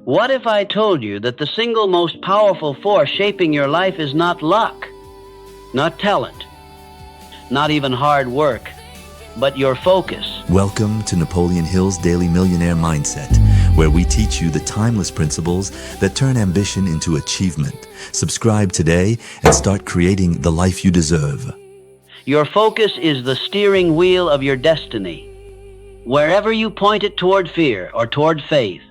What if I told you that the single most powerful force shaping your life is not luck, not talent, not even hard work, but your focus? Welcome to Napoleon Hill's Daily Millionaire Mindset, where we teach you the timeless principles that turn ambition into achievement. Subscribe today and start creating the life you deserve. Your focus is the steering wheel of your destiny. Wherever you point it toward fear or toward faith,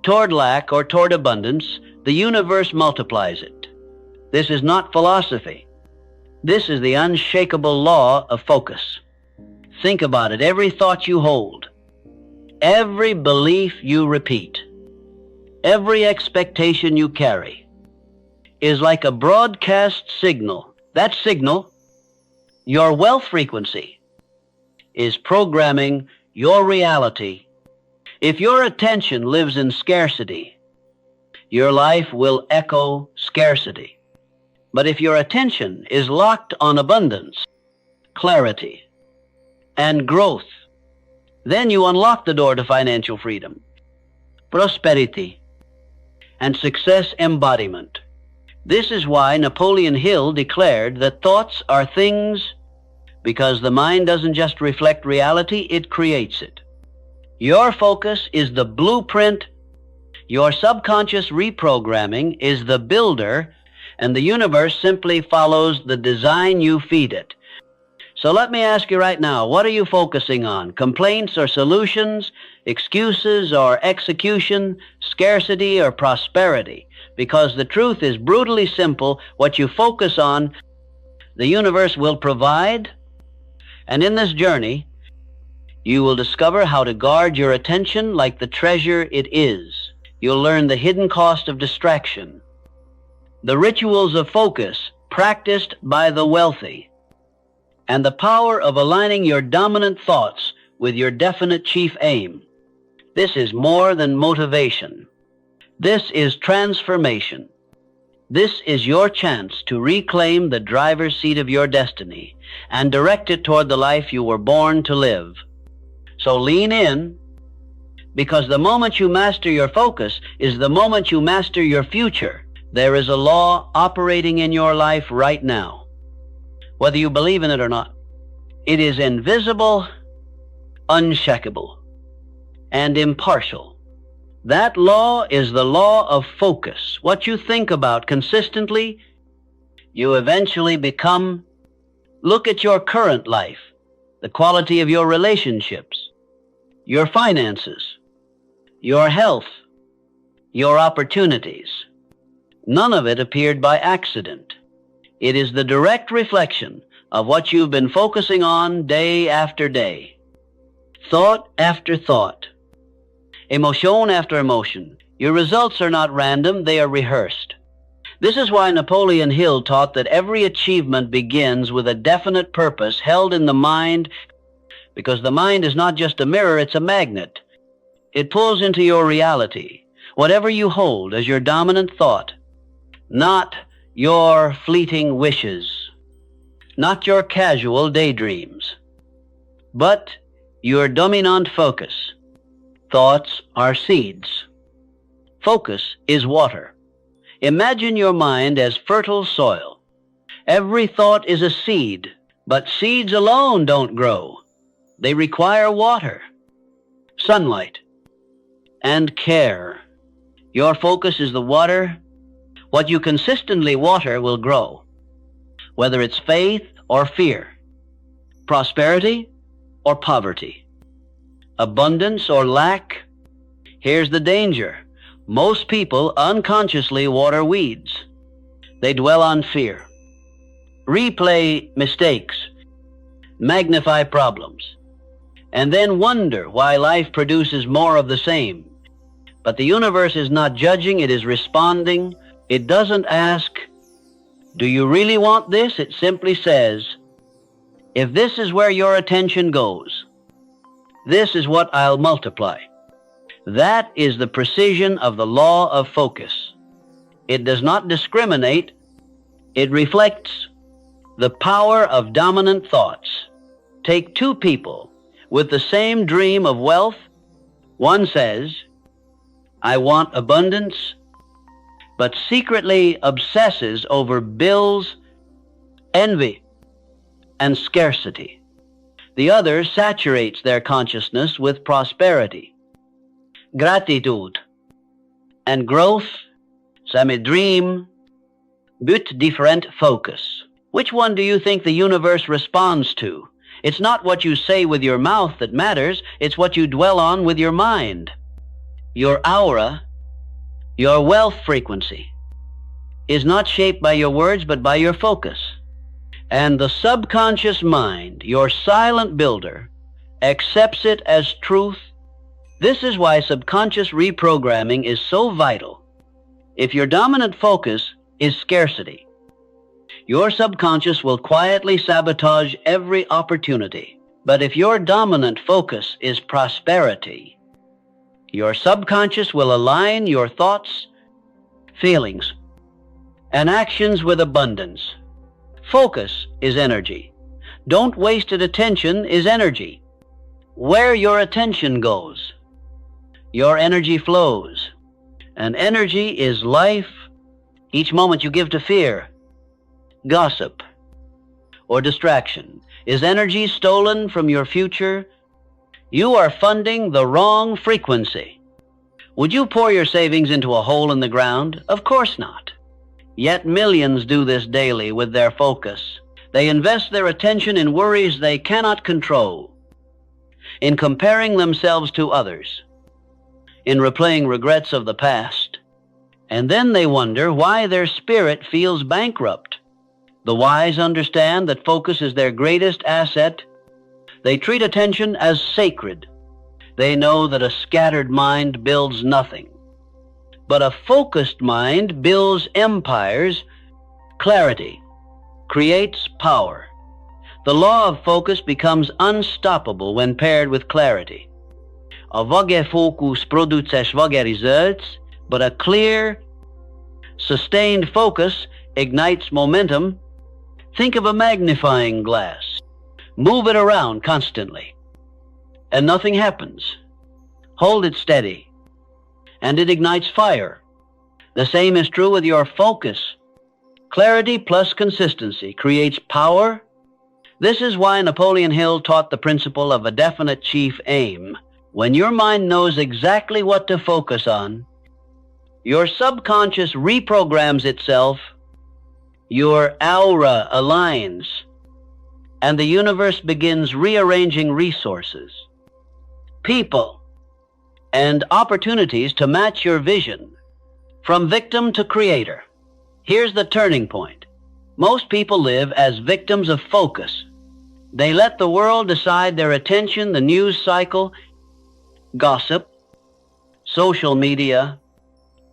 toward lack or toward abundance, the universe multiplies it. This is not philosophy. This is the unshakable law of focus. Think about it. Every thought you hold, every belief you repeat, every expectation you carry is like a broadcast signal. That signal, your wealth frequency, is programming your reality. If your attention lives in scarcity, your life will echo scarcity. But if your attention is locked on abundance, clarity, and growth, then you unlock the door to financial freedom, prosperity, and success embodiment. This is why Napoleon Hill declared that thoughts are things, because the mind doesn't just reflect reality, it creates it. Your focus is the blueprint. Your subconscious reprogramming is the builder, and the universe simply follows the design you feed it. So let me ask you right now, what are you focusing on? Complaints or solutions, excuses or execution, scarcity or prosperity? Because the truth is brutally simple. What you focus on, the universe will provide. And in this journey, you will discover how to guard your attention like the treasure it is. You'll learn the hidden cost of distraction, the rituals of focus practiced by the wealthy, and the power of aligning your dominant thoughts with your definite chief aim. This is more than motivation. This is transformation. This is your chance to reclaim the driver's seat of your destiny and direct it toward the life you were born to live. So lean in, because the moment you master your focus is the moment you master your future. There is a law operating in your life right now, whether you believe in it or not. It is invisible, unshakable, and impartial. That law is the law of focus. What you think about consistently, you eventually become. Look at your current life, the quality of your relationships, your finances, your health, your opportunities. None of it appeared by accident. It is the direct reflection of what you've been focusing on day after day, thought after thought, emotion after emotion. Your results are not random, they are rehearsed. This is why Napoleon Hill taught that every achievement begins with a definite purpose held in the mind, because the mind is not just a mirror, it's a magnet. It pulls into your reality whatever you hold as your dominant thought, not your fleeting wishes, not your casual daydreams, but your dominant focus. Thoughts are seeds. Focus is water. Imagine your mind as fertile soil. Every thought is a seed, but seeds alone don't grow. They require water, sunlight, and care. Your focus is the water. What you consistently water will grow, whether it's faith or fear, prosperity or poverty, abundance or lack. Here's the danger. Most people unconsciously water weeds. They dwell on fear, replay mistakes, magnify problems, and then wonder why life produces more of the same. But the universe is not judging, it is responding. It doesn't ask, do you really want this? It simply says, if this is where your attention goes, this is what I'll multiply. That is the precision of the law of focus. It does not discriminate. It reflects the power of dominant thoughts. Take two people with the same dream of wealth. One says, I want abundance, but secretly obsesses over bills, envy, and scarcity. The other saturates their consciousness with prosperity, gratitude, and growth. Some dream, but different focus. Which one do you think the universe responds to? It's not what you say with your mouth that matters, it's what you dwell on with your mind. Your aura, your wealth frequency, is not shaped by your words but by your focus. And the subconscious mind, your silent builder, accepts it as truth. This is why subconscious reprogramming is so vital. If your dominant focus is scarcity, your subconscious will quietly sabotage every opportunity. But if your dominant focus is prosperity, your subconscious will align your thoughts, feelings, and actions with abundance. Focus is energy. Don't wasted attention is energy. Where your attention goes, your energy flows. And energy is life. Each moment you give to fear, gossip, or distraction is energy stolen from your future. You are funding the wrong frequency. Would you pour your savings into a hole in the ground? Of course not. Yet millions do this daily with their focus. They invest their attention in worries they cannot control, in comparing themselves to others, in replaying regrets of the past. And then they wonder why their spirit feels bankrupt. The wise understand that focus is their greatest asset. They treat attention as sacred. They know that a scattered mind builds nothing, but a focused mind builds empires. Clarity creates power. The law of focus becomes unstoppable when paired with clarity. A vage focus produces vage results, but a clear, sustained focus ignites momentum. Think of a magnifying glass. Move it around constantly, and nothing happens. Hold it steady, and it ignites fire. The same is true with your focus. Clarity plus consistency creates power. This is why Napoleon Hill taught the principle of a definite chief aim. When your mind knows exactly what to focus on, your subconscious reprograms itself, your aura aligns, and the universe begins rearranging resources, people, and opportunities to match your vision, from victim to creator. Here's the turning point. Most people live as victims of focus. They let the world decide their attention, the news cycle, gossip, social media.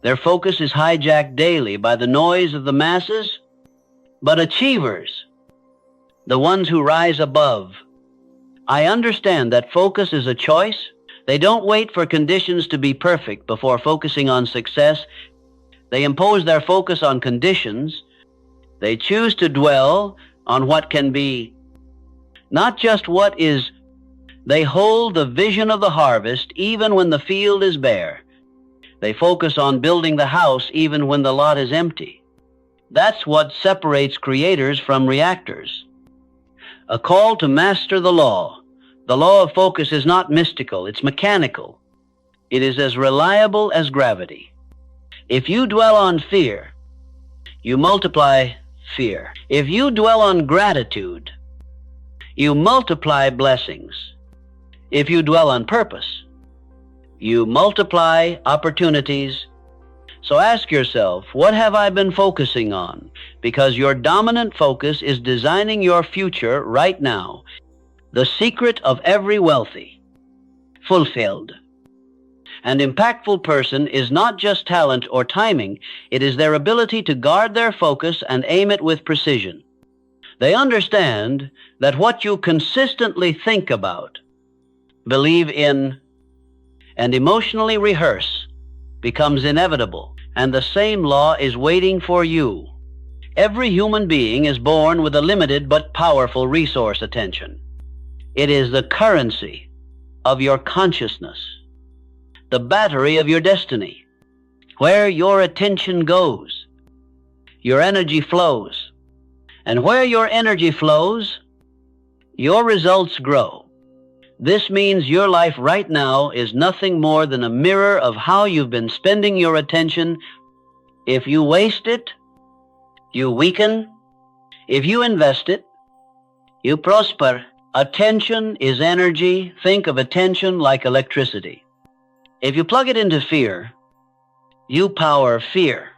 Their focus is hijacked daily by the noise of the masses. But achievers, the ones who rise above, I understand that focus is a choice. They don't wait for conditions to be perfect before focusing on success. They impose their focus on conditions. They choose to dwell on what can be, not just what is. They hold the vision of the harvest even when the field is bare. They focus on building the house even when the lot is empty. That's what separates creators from reactors. A call to master the law. The law of focus is not mystical, it's mechanical. It is as reliable as gravity. If you dwell on fear, you multiply fear. If you dwell on gratitude, you multiply blessings. If you dwell on purpose, you multiply opportunities. So ask yourself, what have I been focusing on? Because your dominant focus is designing your future right now. The secret of every wealthy, fulfilled, and impactful person is not just talent or timing, it is their ability to guard their focus and aim it with precision. They understand that what you consistently think about, believe in, and emotionally rehearse becomes inevitable, and the same law is waiting for you. Every human being is born with a limited but powerful resource, attention. It is the currency of your consciousness. the battery of your destiny. Where your attention goes, your energy flows. And where your energy flows, your results grow. This means your life right now is nothing more than a mirror of how you've been spending your attention. If you waste it, you weaken. If you invest it, you prosper. Attention is energy. Think of attention like electricity. If you plug it into fear, you power fear.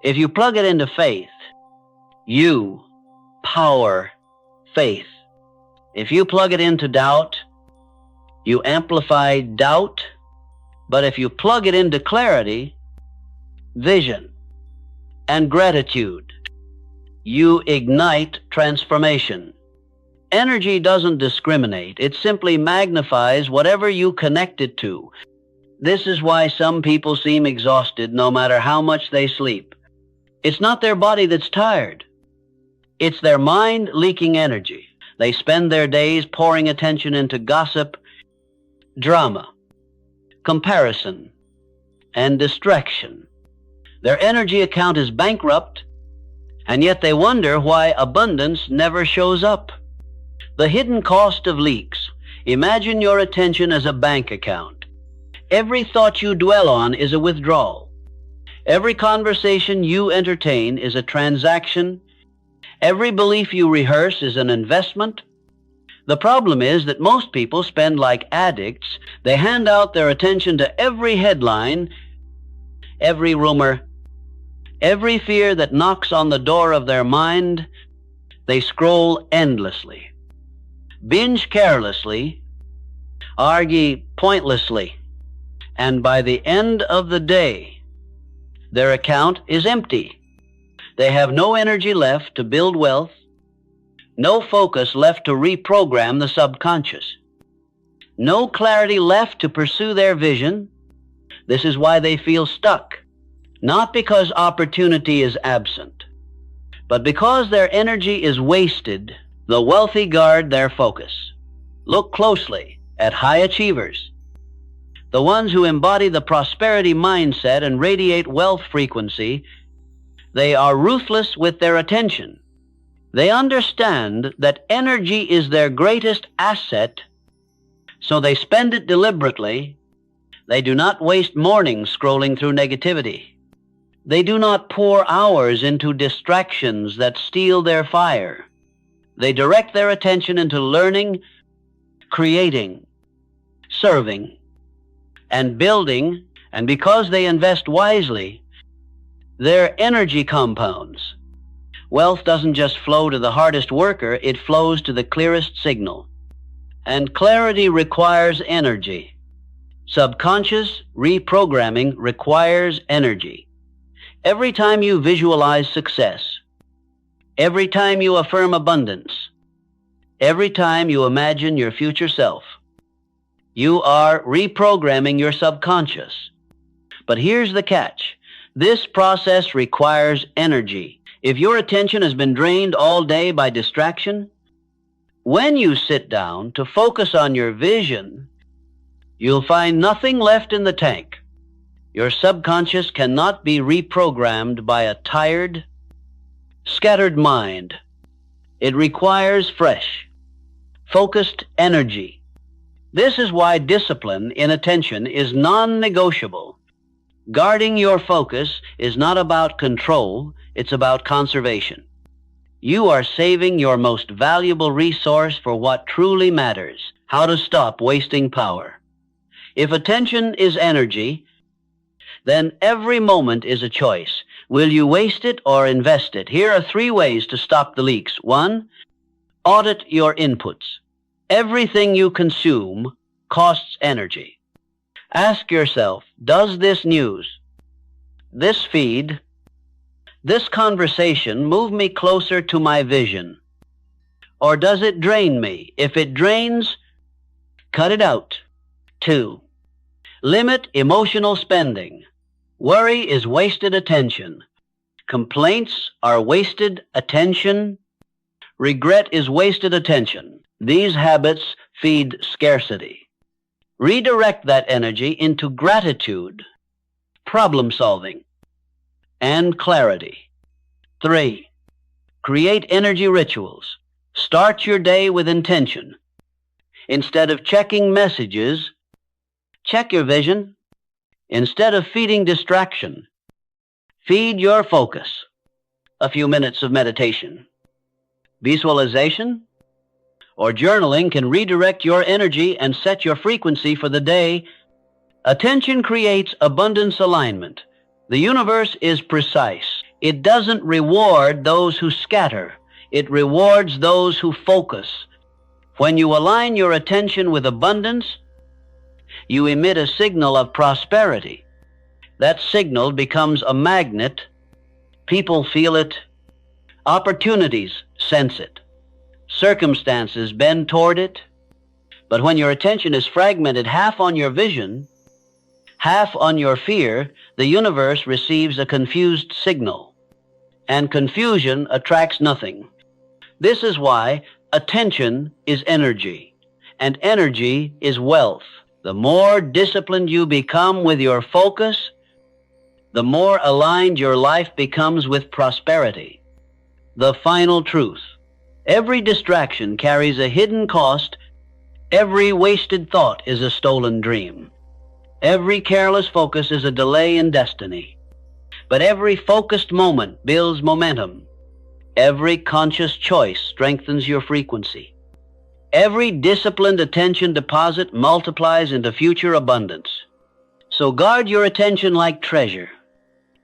If you plug it into faith, you power faith. If you plug it into doubt, you amplify doubt. But if you plug it into clarity, vision, and gratitude, you ignite transformation. Energy doesn't discriminate. It simply magnifies whatever you connect it to. This is why some people seem exhausted no matter how much they sleep. It's not their body that's tired. It's their mind leaking energy. They spend their days pouring attention into gossip, drama, comparison, and distraction. Their energy account is bankrupt, and yet they wonder why abundance never shows up. The hidden cost of leaks. Imagine your attention as a bank account. Every thought you dwell on is a withdrawal. Every conversation you entertain is a transaction. Every belief you rehearse is an investment. The problem is that most people spend like addicts. They hand out their attention to every headline, every rumor, every fear that knocks on the door of their mind. They scroll endlessly, binge carelessly, argue pointlessly, and by the end of the day, their account is empty. They have no energy left to build wealth, no focus left to reprogram the subconscious, no clarity left to pursue their vision. This is why they feel stuck, not because opportunity is absent, but because their energy is wasted. The wealthy guard their focus. Look closely at high achievers, the ones who embody the prosperity mindset and radiate wealth frequency. They are ruthless with their attention. They understand that energy is their greatest asset, so they spend it deliberately. They do not waste mornings scrolling through negativity. They do not pour hours into distractions that steal their fire. They direct their attention into learning, creating, serving, and building, and because they invest wisely, their energy compounds. Wealth doesn't just flow to the hardest worker, it flows to the clearest signal. And clarity requires energy. Subconscious reprogramming requires energy. Every time you visualize success, every time you affirm abundance, every time you imagine your future self, you are reprogramming your subconscious. But here's the catch. This process requires energy. If your attention has been drained all day by distraction, when you sit down to focus on your vision, you'll find nothing left in the tank. Your subconscious cannot be reprogrammed by a tired, scattered mind. It requires fresh, focused energy. This is why discipline in attention is non-negotiable. Guarding your focus is not about control, it's about conservation. You are saving your most valuable resource for what truly matters, how to stop wasting power. If attention is energy, then every moment is a choice. Will you waste it or invest it? Here are 3 ways to stop the leaks. 1, audit your inputs. Everything you consume costs energy. Ask yourself, does this news, this feed, this conversation move me closer to my vision? Or does it drain me? If it drains, cut it out. 2, limit emotional spending. Worry is wasted attention. Complaints are wasted attention. Regret is wasted attention. These habits feed scarcity. Redirect that energy into gratitude, problem solving, and clarity. 3. Create energy rituals. Start your day with intention. Instead of checking messages, check your vision. Instead of feeding distraction, feed your focus. A few minutes of meditation, visualization, or journaling can redirect your energy and set your frequency for the day. Attention creates abundance alignment. The universe is precise. It doesn't reward those who scatter. It rewards those who focus. When you align your attention with abundance, you emit a signal of prosperity. That signal becomes a magnet. People feel it. Opportunities sense it. Circumstances bend toward it. But when your attention is fragmented half on your vision, half on your fear, the universe receives a confused signal. And confusion attracts nothing. This is why attention is energy, and energy is wealth. The more disciplined you become with your focus, the more aligned your life becomes with prosperity. The final truth. Every distraction carries a hidden cost. Every wasted thought is a stolen dream. Every careless focus is a delay in destiny. But every focused moment builds momentum. Every conscious choice strengthens your frequency. Every disciplined attention deposit multiplies into future abundance. So guard your attention like treasure,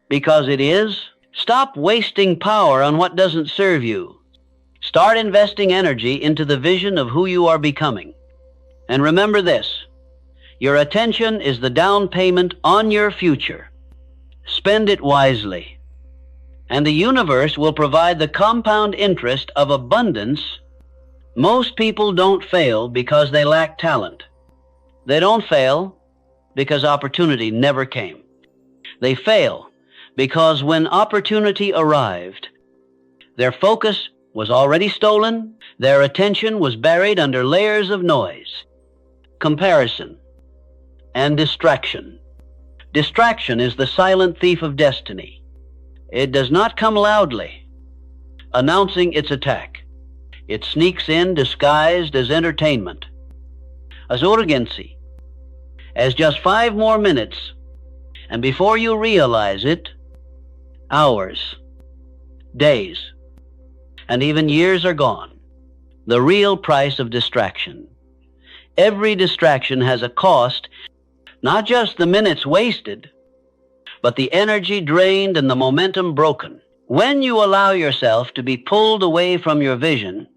because it is. Stop wasting power on what doesn't serve you. Start investing energy into the vision of who you are becoming. And remember this, your attention is the down payment on your future. Spend it wisely, and the universe will provide the compound interest of abundance. Most people don't fail because they lack talent. They don't fail because opportunity never came. They fail because when opportunity arrived, their focus was already stolen, their attention was buried under layers of noise, comparison, and distraction. Distraction is the silent thief of destiny. It does not come loudly, announcing its attack. It sneaks in disguised as entertainment, as urgency, as just 5 more minutes, and before you realize it, hours, days, and even years are gone. The real price of distraction. Every distraction has a cost, not just the minutes wasted, but the energy drained and the momentum broken. When you allow yourself to be pulled away from your vision,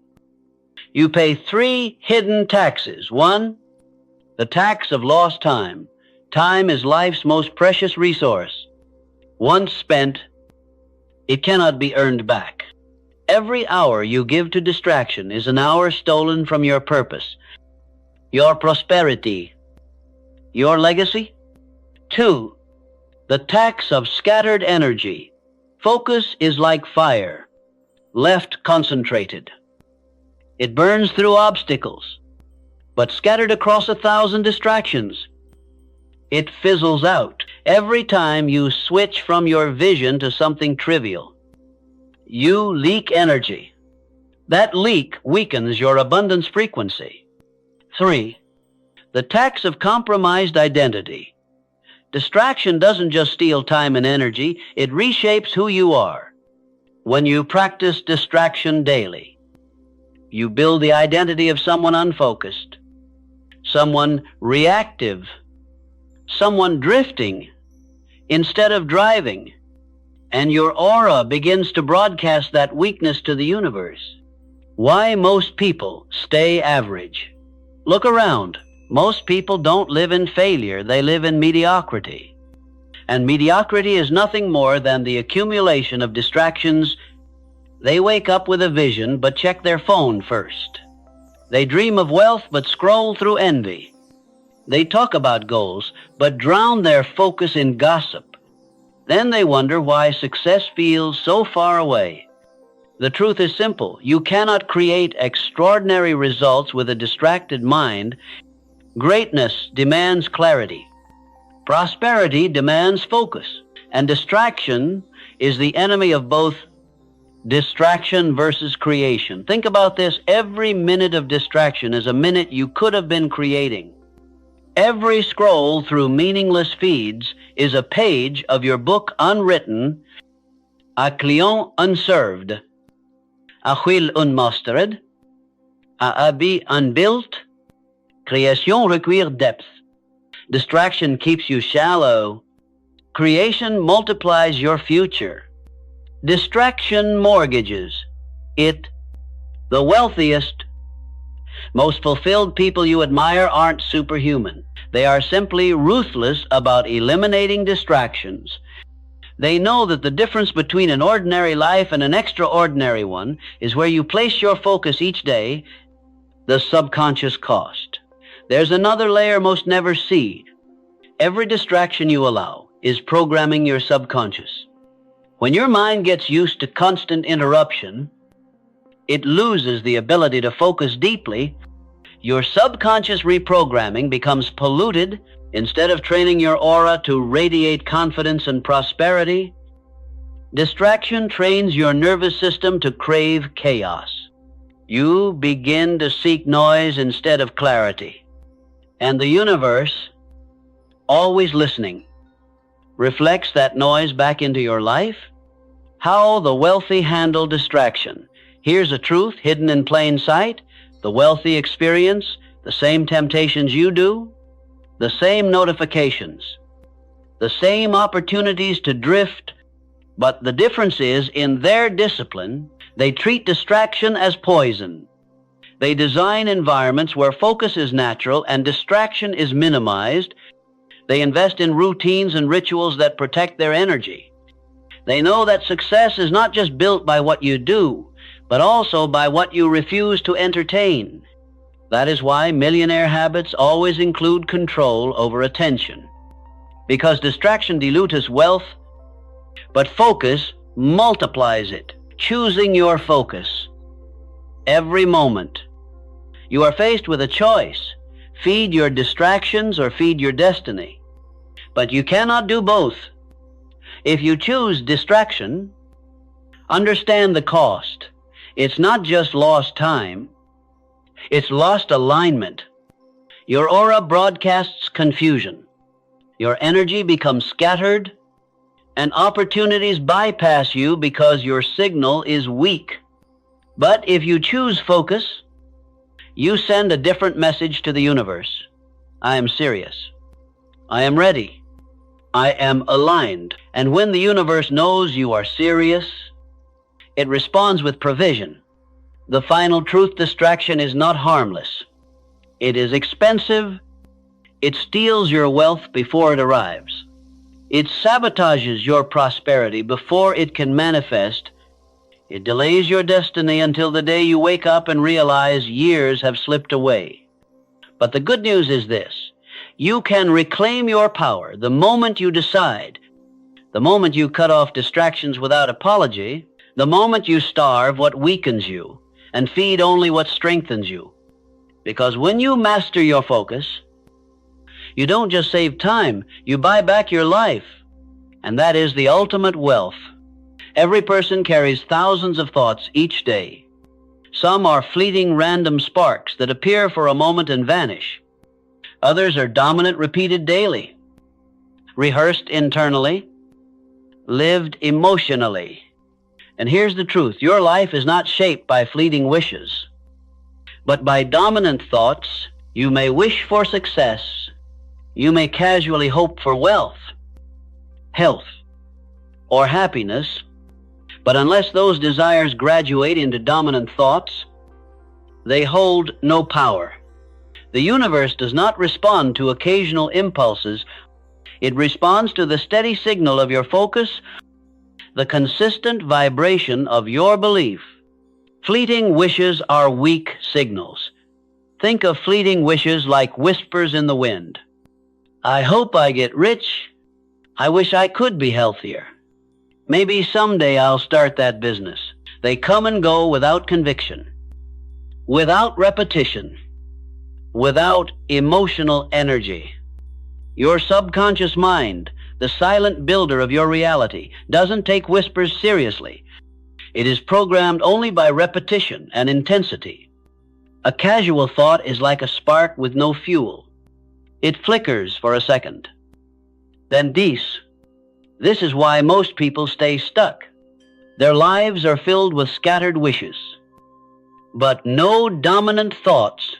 you pay 3 hidden taxes. 1, the tax of lost time. Time is life's most precious resource. Once spent, it cannot be earned back. Every hour you give to distraction is an hour stolen from your purpose, your prosperity, your legacy. 2, the tax of scattered energy. Focus is like fire, left concentrated. It burns through obstacles, but scattered across 1,000 distractions, it fizzles out. Every time you switch from your vision to something trivial, you leak energy. That leak weakens your abundance frequency. 3, the tax of compromised identity. Distraction doesn't just steal time and energy, it reshapes who you are. When you practice distraction daily, you build the identity of someone unfocused, someone reactive, someone drifting instead of driving, and your aura begins to broadcast that weakness to the universe. Why most people stay average? Look around. Most people don't live in failure, they live in mediocrity. And mediocrity is nothing more than the accumulation of distractions. They wake up with a vision, but check their phone first. They dream of wealth, but scroll through envy. They talk about goals, but drown their focus in gossip. Then they wonder why success feels so far away. The truth is simple. You cannot create extraordinary results with a distracted mind. Greatness demands clarity. Prosperity demands focus. And distraction is the enemy of both distraction versus creation. Think about this. Every minute of distraction is a minute you could have been creating. Every scroll through meaningless feeds is a page of your book unwritten, a client unserved, a huile unmastered, a habit unbuilt. Création requiert depth. Distraction keeps you shallow. Creation multiplies your future. Distraction mortgages it. The wealthiest, most fulfilled people you admire aren't superhuman. They are simply ruthless about eliminating distractions. They know that the difference between an ordinary life and an extraordinary one is where you place your focus each day, the subconscious cost. There's another layer most never see. Every distraction you allow is programming your subconscious. When your mind gets used to constant interruption, it loses the ability to focus deeply. Your subconscious reprogramming becomes polluted. Instead of training your aura to radiate confidence and prosperity, distraction trains your nervous system to crave chaos. You begin to seek noise instead of clarity. And the universe, always listening, reflects that noise back into your life. How the wealthy handle distraction. Here's a truth hidden in plain sight. The wealthy experience the same temptations you do, the same notifications, the same opportunities to drift, but the difference is in their discipline, they treat distraction as poison. They design environments where focus is natural and distraction is minimized. They invest in routines and rituals that protect their energy. They know that success is not just built by what you do, but also by what you refuse to entertain. That is why millionaire habits always include control over attention. Because distraction dilutes wealth, but focus multiplies it. Choosing your focus every moment. You are faced with a choice. Feed your distractions or feed your destiny. But you cannot do both. If you choose distraction, understand the cost. It's not just lost time, it's lost alignment. Your aura broadcasts confusion. Your energy becomes scattered, and opportunities bypass you because your signal is weak. But if you choose focus, you send a different message to the universe. I am serious. I am ready. I am aligned. And when the universe knows you are serious, it responds with provision. The final truth: distraction is not harmless. It is expensive. It steals your wealth before it arrives. It sabotages your prosperity before it can manifest. It delays your destiny until the day you wake up and realize years have slipped away. But the good news is this: you can reclaim your power the moment you decide, the moment you cut off distractions without apology, the moment you starve what weakens you and feed only what strengthens you. Because when you master your focus, you don't just save time, you buy back your life. And that is the ultimate wealth. Every person carries thousands of thoughts each day. Some are fleeting random sparks that appear for a moment and vanish. Others are dominant, repeated daily, rehearsed internally, lived emotionally. And here's the truth: your life is not shaped by fleeting wishes, but by dominant thoughts. You may wish for success. You may casually hope for wealth, health, or happiness, but unless those desires graduate into dominant thoughts, they hold no power. The universe does not respond to occasional impulses. It responds to the steady signal of your focus, the consistent vibration of your belief. Fleeting wishes are weak signals. Think of fleeting wishes like whispers in the wind. I hope I get rich. I wish I could be healthier. Maybe someday I'll start that business. They come and go without conviction, without repetition. without emotional energy. Your subconscious mind, the silent builder of your reality, doesn't take whispers seriously. It is programmed only by repetition and intensity. A casual thought is like a spark with no fuel. It flickers for a second. Then dies. This is why most people stay stuck. Their lives are filled with scattered wishes, but no dominant thoughts.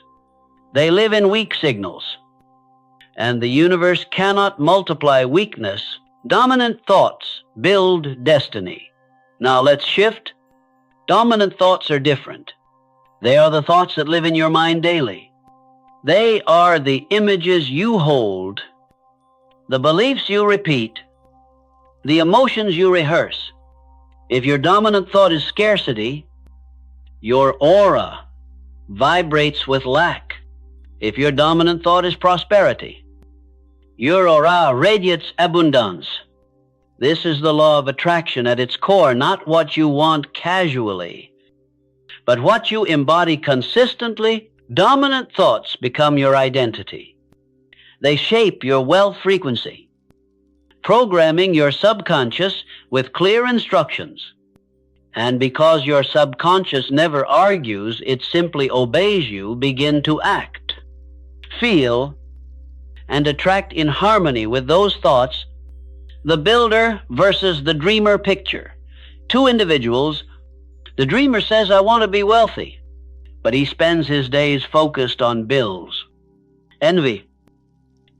They live in weak signals, and the universe cannot multiply weakness. Dominant thoughts build destiny. Now let's shift. Dominant thoughts are different. They are the thoughts that live in your mind daily. They are the images you hold, the beliefs you repeat, the emotions you rehearse. If your dominant thought is scarcity, your aura vibrates with lack. If your dominant thought is prosperity, your aura radiates abundance. This is the law of attraction at its core, not what you want casually, but what you embody consistently. Dominant thoughts become your identity. They shape your wealth frequency, programming your subconscious with clear instructions. And because your subconscious never argues, it simply obeys you, begin to act, feel, and attract in harmony with those thoughts. The builder versus the dreamer picture. Two individuals. The dreamer says, I want to be wealthy, but he spends his days focused on bills, envy,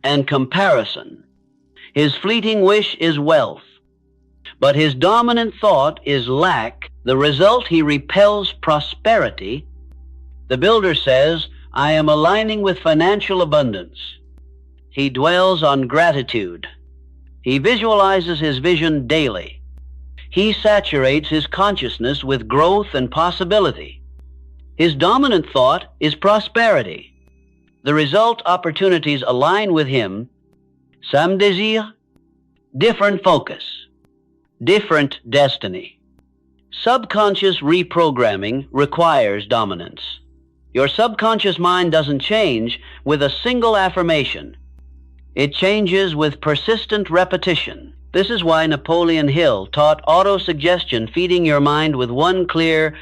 and comparison. His fleeting wish is wealth, but his dominant thought is lack. The result, he repels prosperity. The builder says, I am aligning with financial abundance. He dwells on gratitude. He visualizes his vision daily. He saturates his consciousness with growth and possibility. His dominant thought is prosperity. The result, opportunities align with him. Sam désir, different focus, different destiny. Subconscious reprogramming requires dominance. Your subconscious mind doesn't change with a single affirmation. It changes with persistent repetition. This is why Napoleon Hill taught autosuggestion, feeding your mind with one clear,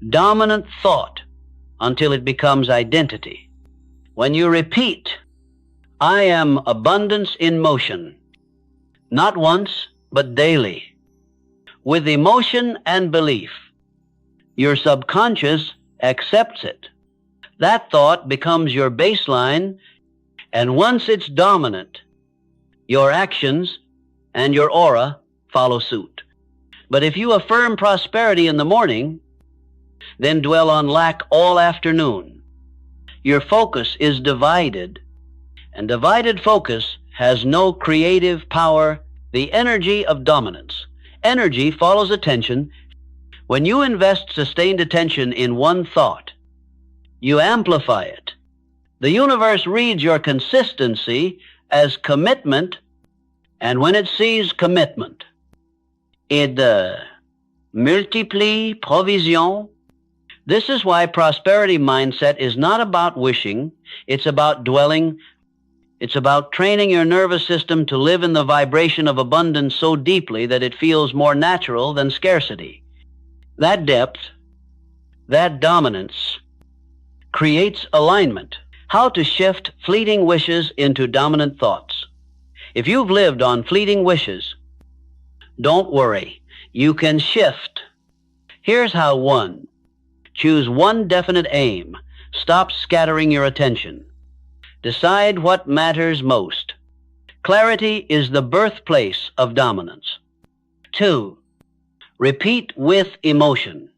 dominant thought until it becomes identity. When you repeat, I am abundance in motion, not once, but daily, with emotion and belief, your subconscious accepts it. That thought becomes your baseline, and once it's dominant, your actions and your aura follow suit. But if you affirm prosperity in the morning, then dwell on lack all afternoon, your focus is divided, and divided focus has no creative power. The energy of dominance. Energy follows attention. When you invest sustained attention in one thought, you amplify it. The universe reads your consistency as commitment, and when it sees commitment, it multiplie provision. This is why prosperity mindset is not about wishing, it's about dwelling. It's about training your nervous system to live in the vibration of abundance so deeply that it feels more natural than scarcity. That depth, that dominance, creates alignment. How to shift fleeting wishes into dominant thoughts. If you've lived on fleeting wishes, don't worry. You can shift. Here's how. 1. Choose one definite aim. Stop scattering your attention. Decide what matters most. Clarity is the birthplace of dominance. 2. Repeat with emotion.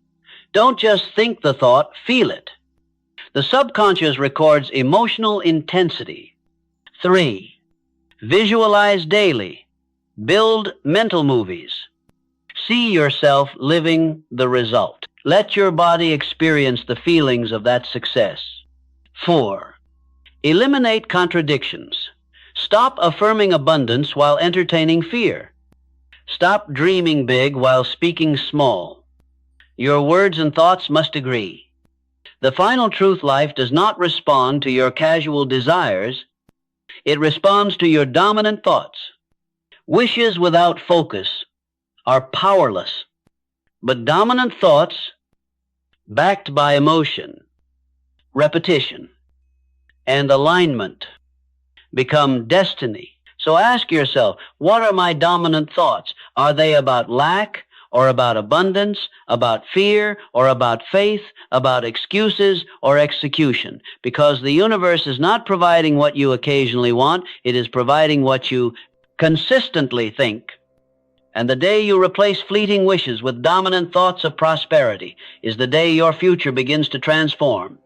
Don't just think the thought, feel it. The subconscious records emotional intensity. 3. Visualize daily. Build mental movies. See yourself living the result. Let your body experience the feelings of that success. 4. Eliminate contradictions. Stop affirming abundance while entertaining fear. Stop dreaming big while speaking small. Your words and thoughts must agree. The final truth life does not respond to your casual desires. It responds to your dominant thoughts. Wishes without focus are powerless, but dominant thoughts, backed by emotion, repetition, and alignment, become destiny. So ask yourself, what are my dominant thoughts? Are they about lack or about abundance, about fear or about faith, about excuses or execution? Because the universe is not providing what you occasionally want, it is providing what you consistently think. And the day you replace fleeting wishes with dominant thoughts of prosperity is the day your future begins to transform.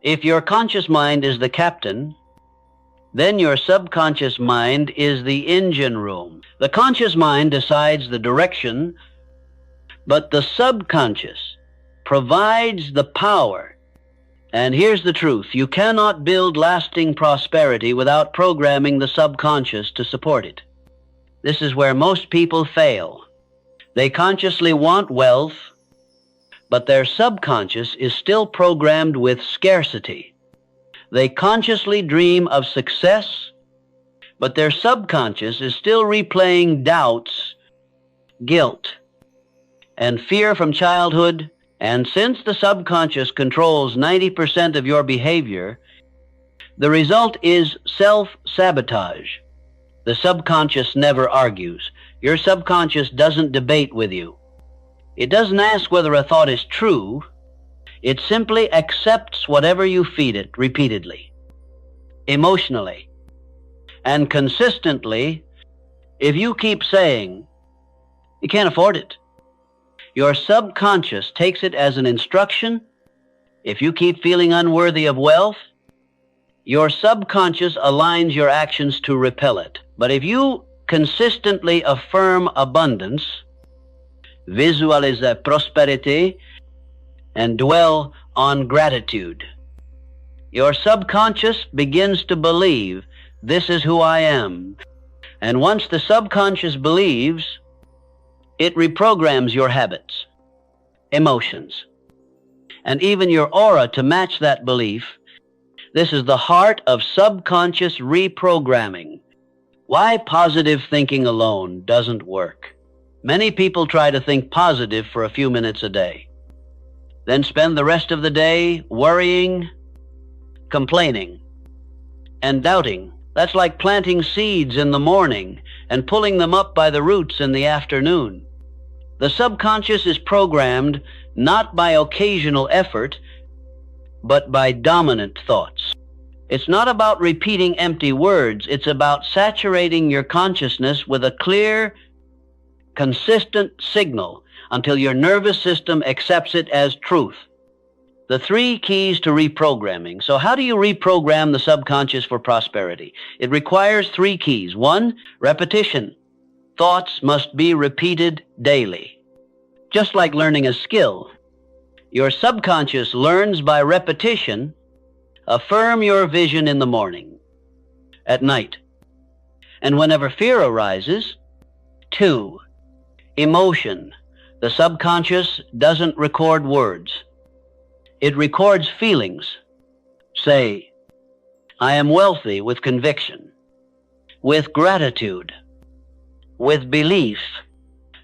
If your conscious mind is the captain, then your subconscious mind is the engine room. The conscious mind decides the direction, but the subconscious provides the power. And here's the truth. You cannot build lasting prosperity without programming the subconscious to support it. This is where most people fail. They consciously want wealth, but their subconscious is still programmed with scarcity. They consciously dream of success, but their subconscious is still replaying doubts, guilt, and fear from childhood. And since the subconscious controls 90% of your behavior, the result is self-sabotage. The subconscious never argues. Your subconscious doesn't debate with you. It doesn't ask whether a thought is true. It simply accepts whatever you feed it repeatedly, emotionally, and consistently. If you keep saying, you can't afford it, your subconscious takes it as an instruction. If you keep feeling unworthy of wealth, your subconscious aligns your actions to repel it. But if you consistently affirm abundance, visualize prosperity, and dwell on gratitude, your subconscious begins to believe, this is who I am. And once the subconscious believes, it reprograms your habits, emotions, and even your aura to match that belief. This is the heart of subconscious reprogramming. Why positive thinking alone doesn't work. Many people try to think positive for a few minutes a day, then spend the rest of the day worrying, complaining, and doubting. That's like planting seeds in the morning and pulling them up by the roots in the afternoon. The subconscious is programmed not by occasional effort, but by dominant thoughts. It's not about repeating empty words. It's about saturating your consciousness with a clear, consistent signal until your nervous system accepts it as truth. The 3 keys to reprogramming. So how do you reprogram the subconscious for prosperity? It requires 3 keys. 1, repetition. Thoughts must be repeated daily. Just like learning a skill, your subconscious learns by repetition. Affirm your vision in the morning, at night, and whenever fear arises. 2, emotion. The subconscious doesn't record words. It records feelings. Say, I am wealthy, with conviction, with gratitude, with belief.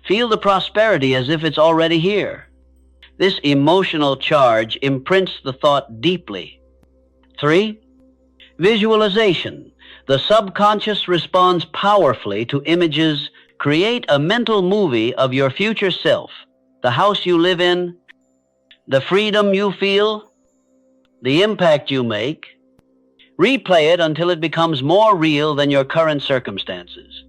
Feel the prosperity as if it's already here. This emotional charge imprints the thought deeply. 3, visualization. The subconscious responds powerfully to images. Create a mental movie of your future self, the house you live in, the freedom you feel, the impact you make. Replay it until it becomes more real than your current circumstances.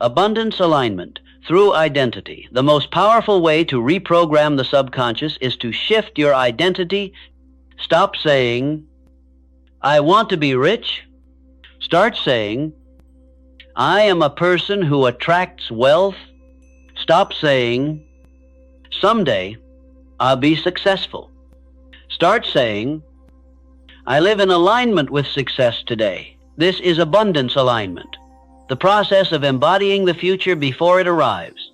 Abundance alignment through identity. The most powerful way to reprogram the subconscious is to shift your identity. Stop saying, I want to be rich. Start saying, I am a person who attracts wealth. Stop saying, someday I'll be successful. Start saying, I live in alignment with success today. This is abundance alignment, the process of embodying the future before it arrives.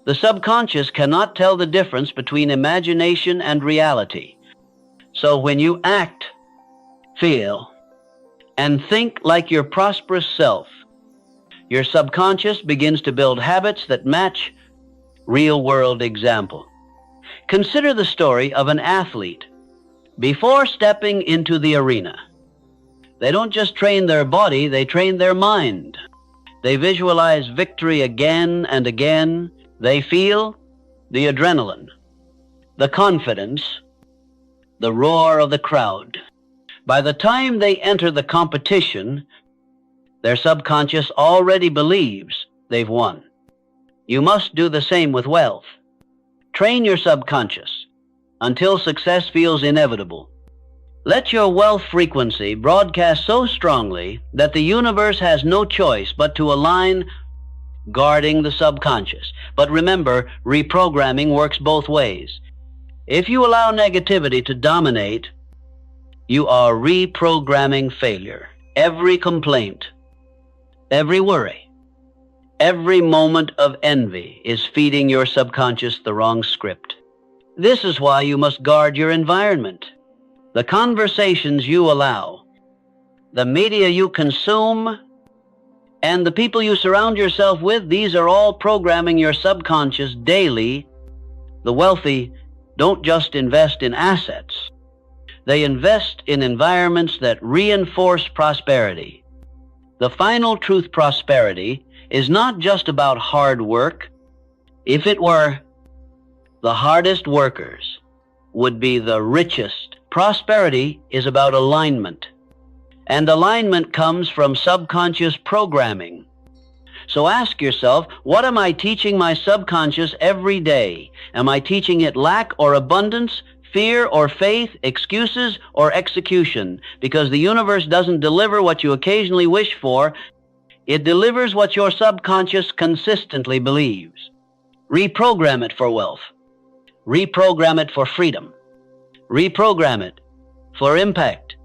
The subconscious cannot tell the difference between imagination and reality. So when you act, feel, and think like your prosperous self, your subconscious begins to build habits that match real-world example. Consider the story of an athlete. Before stepping into the arena, they don't just train their body, they train their mind. They visualize victory again and again. They feel the adrenaline, the confidence, the roar of the crowd. By the time they enter the competition, their subconscious already believes they've won. You must do the same with wealth. Train your subconscious until success feels inevitable. Let your wealth frequency broadcast so strongly that the universe has no choice but to align, guarding the subconscious. But remember, reprogramming works both ways. If you allow negativity to dominate, you are reprogramming failure. Every complaint, every worry, every moment of envy is feeding your subconscious the wrong script. This is why you must guard your environment. The conversations you allow, the media you consume, and the people you surround yourself with, these are all programming your subconscious daily. The wealthy don't just invest in assets. They invest in environments that reinforce prosperity. The final truth, prosperity, is not just about hard work. If it were, the hardest workers would be the richest. Prosperity is about alignment, and alignment comes from subconscious programming. So ask yourself, what am I teaching my subconscious every day? Am I teaching it lack or abundance, fear or faith, excuses or execution? Because the universe doesn't deliver what you occasionally wish for. It delivers what your subconscious consistently believes. Reprogram it for wealth. Reprogram it for freedom. Reprogram it for impact.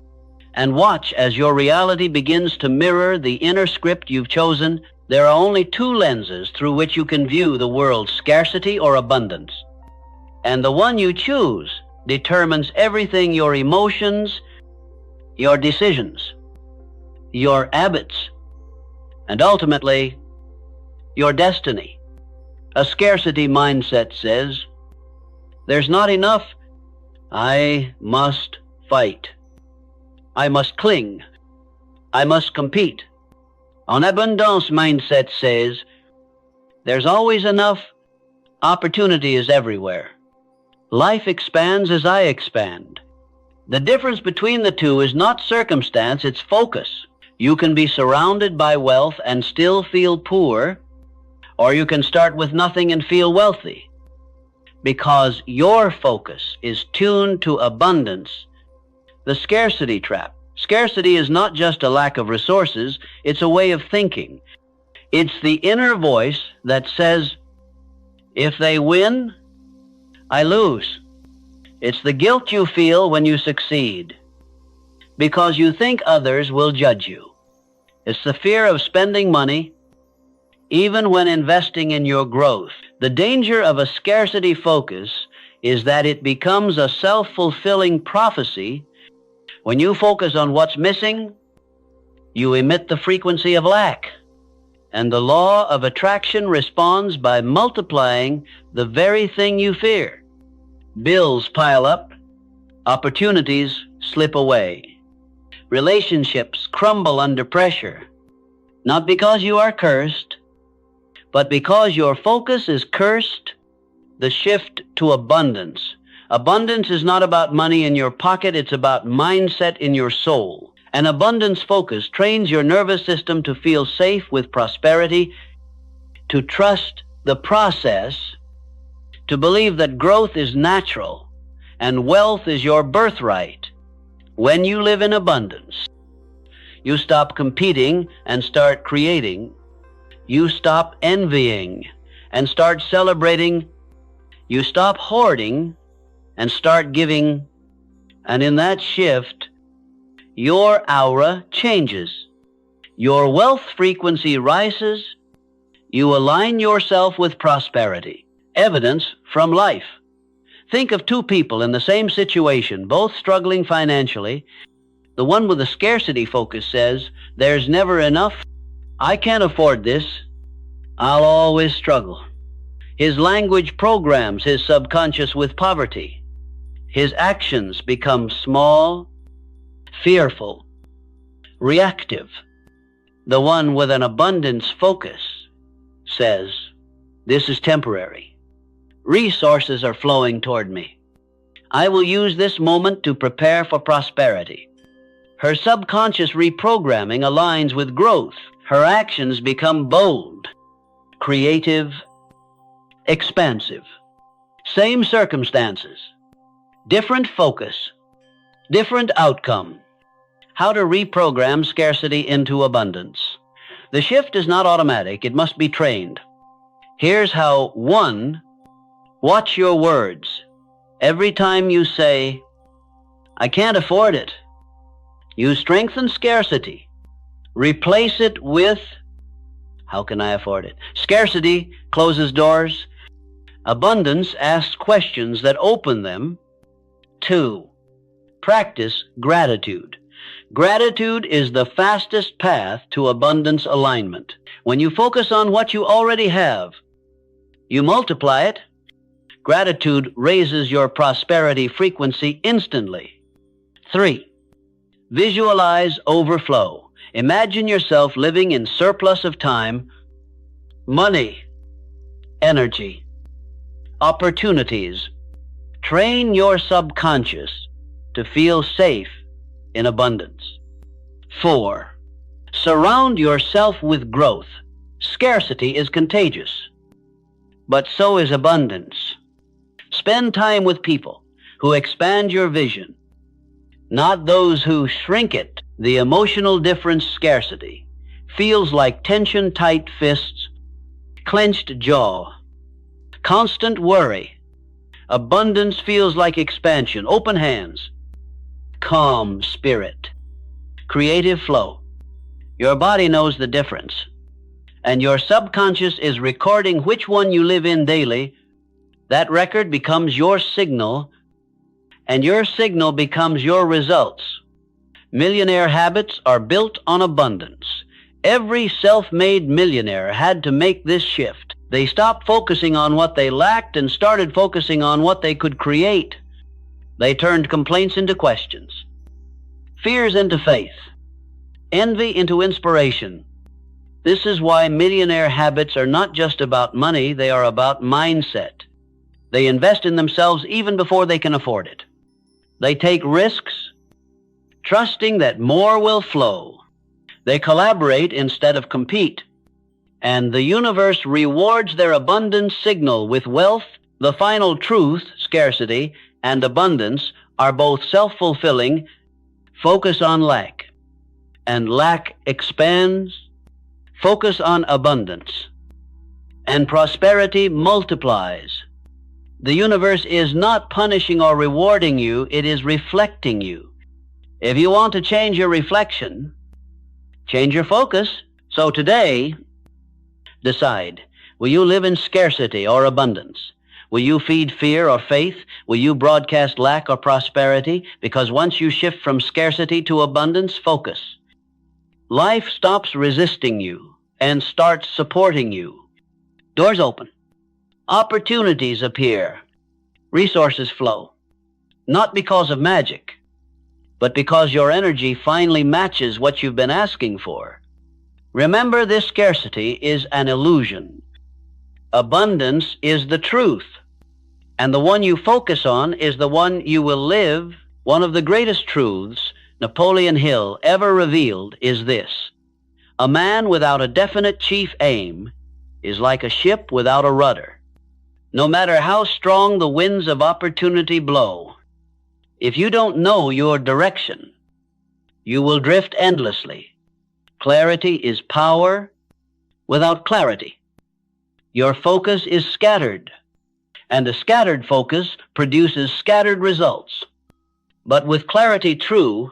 And watch as your reality begins to mirror the inner script you've chosen. There are only two lenses through which you can view the world: scarcity or abundance. And the one you choose determines everything: your emotions, your decisions, your habits, and ultimately, your destiny. A scarcity mindset says, there's not enough. I must fight. I must cling. I must compete. An abundance mindset says, there's always enough. Opportunity is everywhere. Life expands as I expand. The difference between the two is not circumstance, it's focus. You can be surrounded by wealth and still feel poor, or you can start with nothing and feel wealthy. Because your focus is tuned to abundance. The scarcity trap. Scarcity is not just a lack of resources, it's a way of thinking. It's the inner voice that says, if they win, I lose. It's the guilt you feel when you succeed, because you think others will judge you. It's the fear of spending money, even when investing in your growth. The danger of a scarcity focus is that it becomes a self-fulfilling prophecy. When you focus on what's missing, you emit the frequency of lack. And the law of attraction responds by multiplying the very thing you fear. Bills pile up, opportunities slip away. Relationships crumble under pressure, not because you are cursed, but because your focus is cursed. The shift to abundance. Abundance is not about money in your pocket, it's about mindset in your soul. An abundance focus trains your nervous system to feel safe with prosperity, to trust the process, to believe that growth is natural and wealth is your birthright. When you live in abundance, you stop competing and start creating. You stop envying and start celebrating. You stop hoarding and start giving. And in that shift, your aura changes. Your wealth frequency rises. You align yourself with prosperity. Evidence from life. Think of two people in the same situation, both struggling financially. The one with a scarcity focus says, "There's never enough. I can't afford this. I'll always struggle." His language programs his subconscious with poverty. His actions become small, fearful, reactive. The one with an abundance focus says, "This is temporary. Resources are flowing toward me. I will use this moment to prepare for prosperity." Her subconscious reprogramming aligns with growth. Her actions become bold, creative, expansive. Same circumstances, different focus, different outcome. How to reprogram scarcity into abundance. The shift is not automatic, it must be trained. Here's how. 1. Watch your words. Every time you say, "I can't afford it," you strengthen scarcity. Replace it with, "How can I afford it?" Scarcity closes doors. Abundance asks questions that open them. 2. Practice gratitude. Gratitude is the fastest path to abundance alignment. When you focus on what you already have, you multiply it. Gratitude raises your prosperity frequency instantly. 3. Visualize overflow. Imagine yourself living in surplus of time, money, energy, opportunities. Train your subconscious to feel safe in abundance. 4. Surround yourself with growth. Scarcity is contagious, but so is abundance. Spend time with people who expand your vision, not those who shrink it. The emotional difference. Scarcity feels like tension-tight fists, clenched jaw, constant worry. Abundance feels like expansion, open hands, calm spirit, creative flow. Your body knows the difference, and your subconscious is recording which one you live in daily. That record becomes your signal, and your signal becomes your results. Millionaire habits are built on abundance. Every self-made millionaire had to make this shift. They stopped focusing on what they lacked and started focusing on what they could create. They turned complaints into questions, fears into faith, envy into inspiration. This is why millionaire habits are not just about money, they are about mindset. They invest in themselves even before they can afford it. They take risks, trusting that more will flow. They collaborate instead of compete. And the universe rewards their abundance signal with wealth. The final truth, scarcity, and abundance are both self-fulfilling. Focus on lack, and lack expands. Focus on abundance, and prosperity multiplies. The universe is not punishing or rewarding you, it is reflecting you. If you want to change your reflection, change your focus. So today, decide, will you live in scarcity or abundance? Will you feed fear or faith? Will you broadcast lack or prosperity? Because once you shift from scarcity to abundance, focus. Life stops resisting you and starts supporting you. Doors open. Opportunities appear. Resources flow. Not because of magic, but because your energy finally matches what you've been asking for. Remember, this scarcity is an illusion. Abundance is the truth, and the one you focus on is the one you will live. One of the greatest truths Napoleon Hill ever revealed is this: a man without a definite chief aim is like a ship without a rudder. No matter how strong the winds of opportunity blow, if you don't know your direction, you will drift endlessly. Clarity is power without clarity. Your focus is scattered, and a scattered focus produces scattered results. But with clarity true,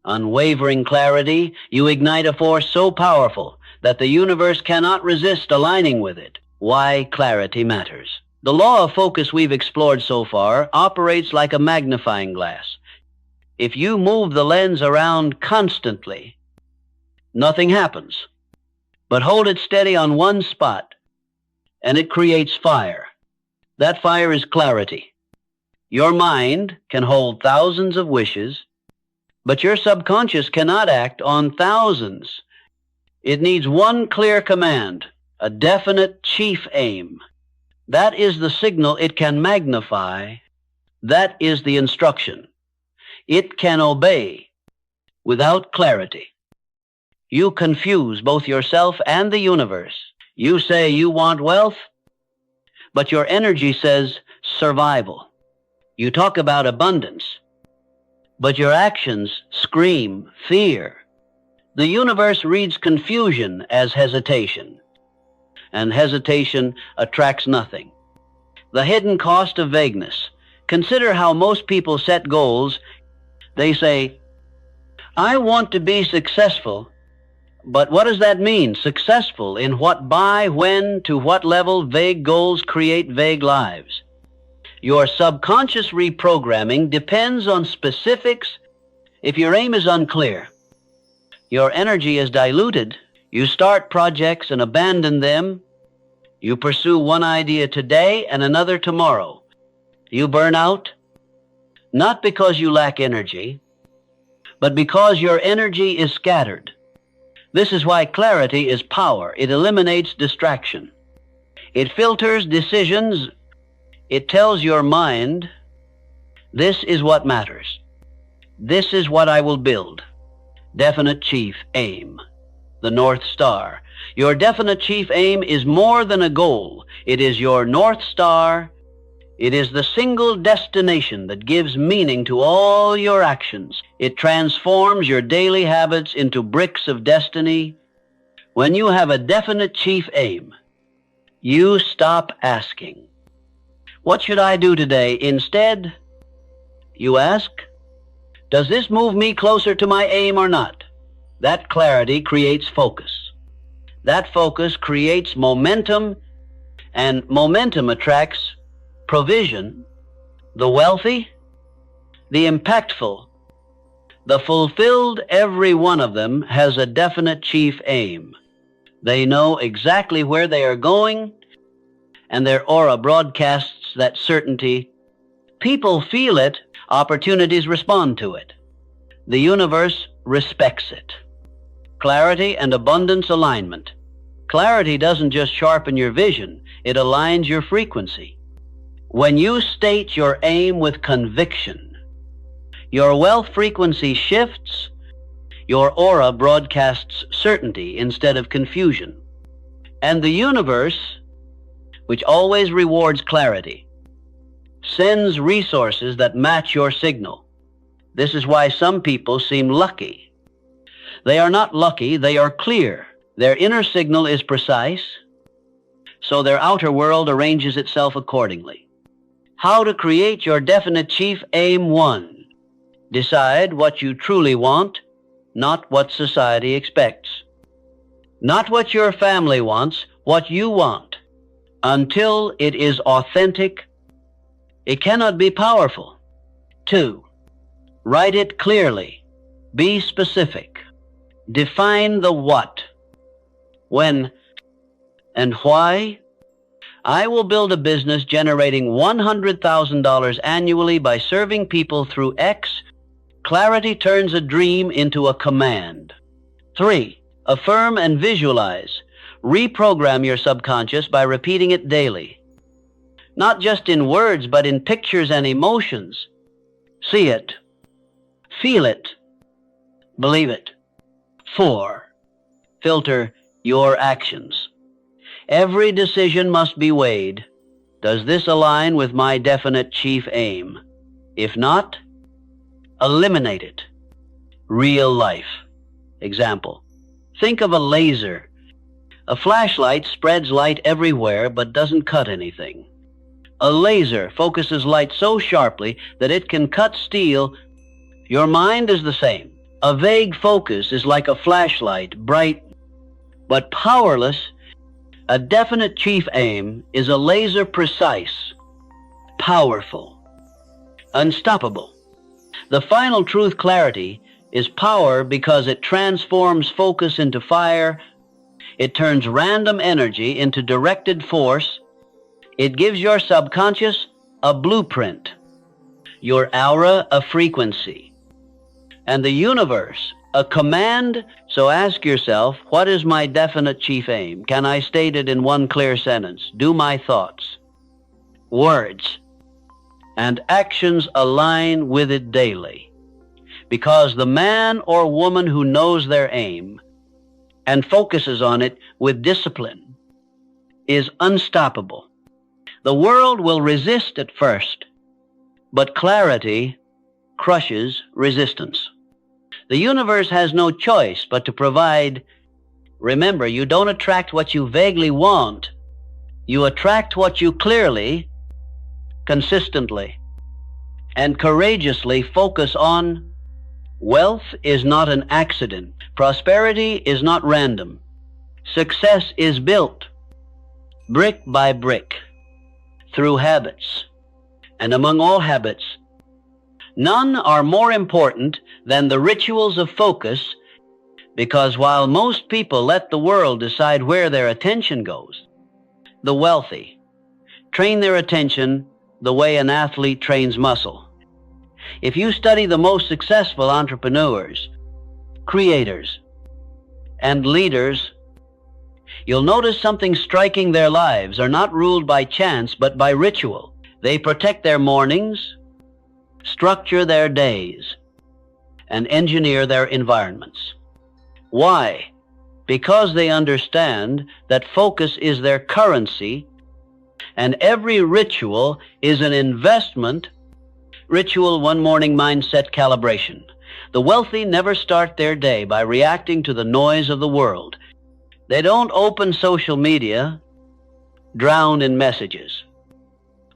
unwavering clarity, you ignite a force so powerful that the universe cannot resist aligning with it. Why clarity matters. The law of focus we've explored so far operates like a magnifying glass. If you move the lens around constantly, nothing happens. But hold it steady on one spot, and it creates fire. That fire is clarity. Your mind can hold thousands of wishes, but your subconscious cannot act on thousands. It needs one clear command, a definite chief aim. That is the signal it can magnify. That is the instruction. It can obey without clarity. You confuse both yourself and the universe. You say you want wealth, but your energy says survival. You talk about abundance, but your actions scream fear. The universe reads confusion as hesitation, and hesitation attracts nothing. The hidden cost of vagueness. Consider how most people set goals. They say, I want to be successful. But what does that mean? Successful in what, by, when, to what level? Vague goals create vague lives. Your subconscious reprogramming depends on specifics. If your aim is unclear, your energy is diluted. You start projects and abandon them. You pursue one idea today and another tomorrow. You burn out, not because you lack energy, but because your energy is scattered. This is why clarity is power. It eliminates distraction. It filters decisions. It tells your mind, this is what matters. This is what I will build. Definite chief aim. The North Star. Your definite chief aim is more than a goal. It is your North Star. It is the single destination that gives meaning to all your actions. It transforms your daily habits into bricks of destiny. When you have a definite chief aim, you stop asking, what should I do today? Instead, you ask, does this move me closer to my aim or not? That clarity creates focus. That focus creates momentum, and momentum attracts provision, the wealthy, the impactful, the fulfilled. Every one of them has a definite chief aim. They know exactly where they are going, and their aura broadcasts that certainty. People feel it, opportunities respond to it. The universe respects it. Clarity and abundance alignment. Clarity doesn't just sharpen your vision, it aligns your frequency. When you state your aim with conviction, your wealth frequency shifts, your aura broadcasts certainty instead of confusion. And the universe, which always rewards clarity, sends resources that match your signal. This is why some people seem lucky. They are not lucky, they are clear. Their inner signal is precise, so their outer world arranges itself accordingly. How to create your definite chief aim. 1. Decide what you truly want, not what society expects. Not what your family wants, what you want. Until it is authentic, it cannot be powerful. 2. Write it clearly. Be specific. Define the what, when, and why. I will build a business generating $100,000 annually by serving people through X. Clarity turns a dream into a command. 3. Affirm and visualize. Reprogram your subconscious by repeating it daily. Not just in words, but in pictures and emotions. See it. Feel it. Believe it. 4. Filter your actions. Every decision must be weighed. Does this align with my definite chief aim? If not, eliminate it. Real life. Example. Think of a laser. A flashlight spreads light everywhere but doesn't cut anything. A laser focuses light so sharply that it can cut steel. Your mind is the same. A vague focus is like a flashlight, bright but powerless. A definite chief aim is a laser precise, powerful, unstoppable. The final truth clarity is power because it transforms focus into fire. It turns random energy into directed force. It gives your subconscious a blueprint, your aura a frequency, and the universe a command. So ask yourself, what is my definite chief aim? Can I state it in one clear sentence? Do my thoughts, words, and actions align with it daily? Because the man or woman who knows their aim and focuses on it with discipline is unstoppable. The world will resist at first, but clarity crushes resistance. The universe has no choice but to provide. Remember, you don't attract what you vaguely want. You attract what you clearly, consistently, and courageously focus on. Wealth is not an accident. Prosperity is not random. Success is built brick by brick through habits. And among all habits, none are more important than the rituals of focus, because while most people let the world decide where their attention goes, the wealthy train their attention the way an athlete trains muscle. If you study the most successful entrepreneurs, creators, and leaders, you'll notice something striking. Their lives are not ruled by chance, but by ritual. They protect their mornings, structure their days, and engineer their environments. Why? Because they understand that focus is their currency, and every ritual is an investment. Ritual one morning mindset calibration. The wealthy never start their day by reacting to the noise of the world. They don't open social media, drown in messages,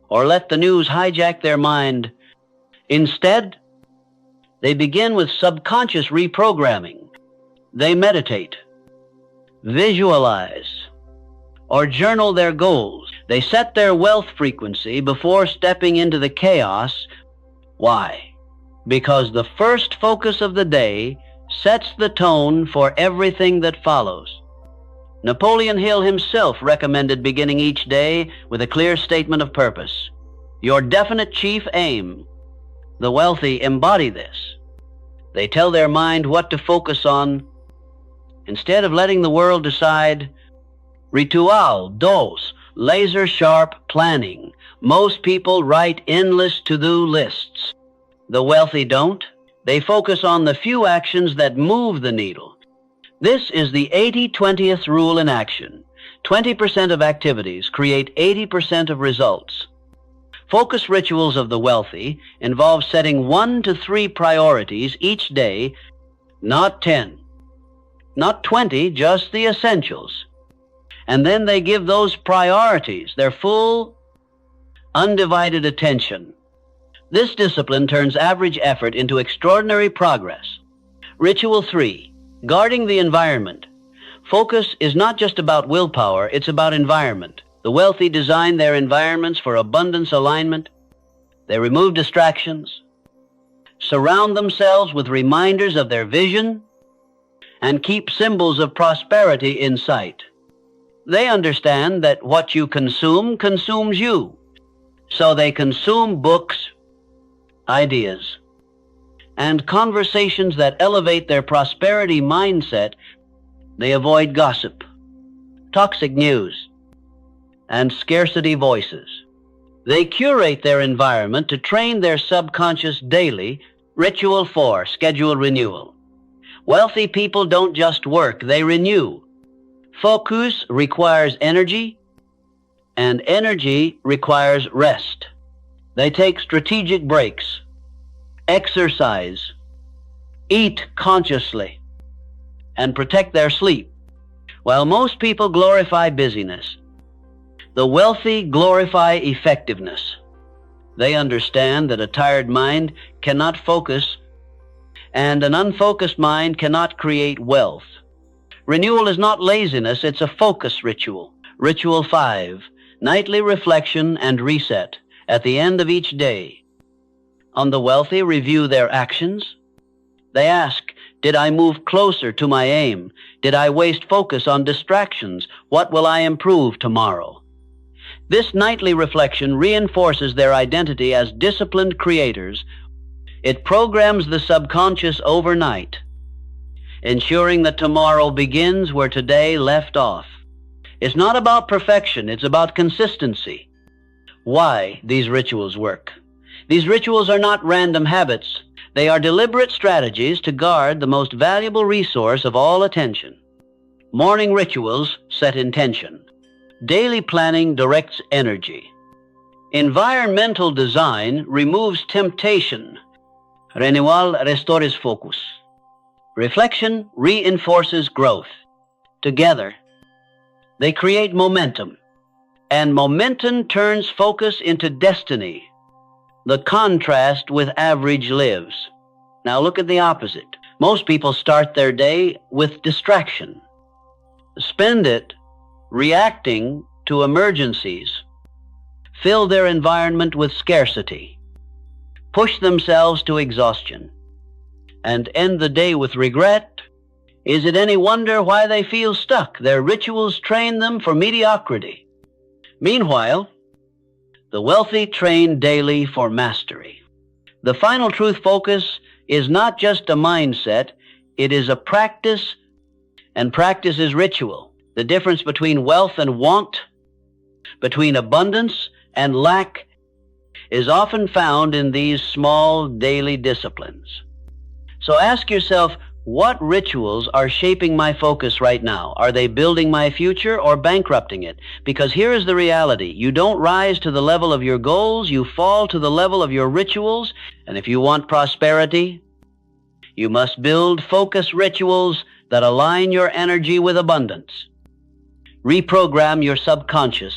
or let the news hijack their mind. Instead, they begin with subconscious reprogramming. They meditate, visualize, or journal their goals. They set their wealth frequency before stepping into the chaos. Why? Because the first focus of the day sets the tone for everything that follows. Napoleon Hill himself recommended beginning each day with a clear statement of purpose, your definite chief aim. The wealthy embody this. They tell their mind what to focus on instead of letting the world decide. Ritual, dose, laser-sharp planning. Most people write endless to-do lists. The wealthy don't. They focus on the few actions that move the needle. This is the 80-20th rule in action. 20% of activities create 80% of results. Focus rituals of the wealthy involve setting 1 to 3 priorities each day, not 10, not 20, just the essentials. And then they give those priorities their full, undivided attention. This discipline turns average effort into extraordinary progress. Ritual 3, guarding the environment. Focus is not just about willpower, it's about environment. The wealthy design their environments for abundance alignment. They remove distractions, surround themselves with reminders of their vision, and keep symbols of prosperity in sight. They understand that what you consume consumes you. So they consume books, ideas, and conversations that elevate their prosperity mindset. They avoid gossip, toxic news, and scarcity voices. They curate their environment to train their subconscious daily. Ritual 4, schedule renewal. Wealthy people don't just work, they renew. Focus requires energy, and energy requires rest. They take strategic breaks, exercise, eat consciously, and protect their sleep. While most people glorify busyness, the wealthy glorify effectiveness. They understand that a tired mind cannot focus, and an unfocused mind cannot create wealth. Renewal is not laziness, it's a focus ritual. Ritual 5, nightly reflection and reset at the end of each day. On the wealthy, review their actions. They ask, did I move closer to my aim? Did I waste focus on distractions? What will I improve tomorrow? This nightly reflection reinforces their identity as disciplined creators. It programs the subconscious overnight, ensuring that tomorrow begins where today left off. It's not about perfection, it's about consistency. Why these rituals work? These rituals are not random habits. They are deliberate strategies to guard the most valuable resource of all attention. Morning rituals set intention. Daily planning directs energy. Environmental design removes temptation. Renewal restores focus. Reflection reinforces growth. Together, they create momentum. And momentum turns focus into destiny. The contrast with average lives. Now look at the opposite. Most people start their day with distraction. Spend it reacting to emergencies. Fill their environment with scarcity. Push themselves to exhaustion. And end the day with regret. Is it any wonder why they feel stuck? Their rituals train them for mediocrity. Meanwhile, the wealthy train daily for mastery. The final truth focus is not just a mindset, it is a practice, and practice is ritual. The difference between wealth and want, between abundance and lack, is often found in these small daily disciplines. So ask yourself, what rituals are shaping my focus right now? Are they building my future or bankrupting it? Because here is the reality. You don't rise to the level of your goals, you fall to the level of your rituals. And if you want prosperity, you must build focus rituals that align your energy with abundance. Reprogram your subconscious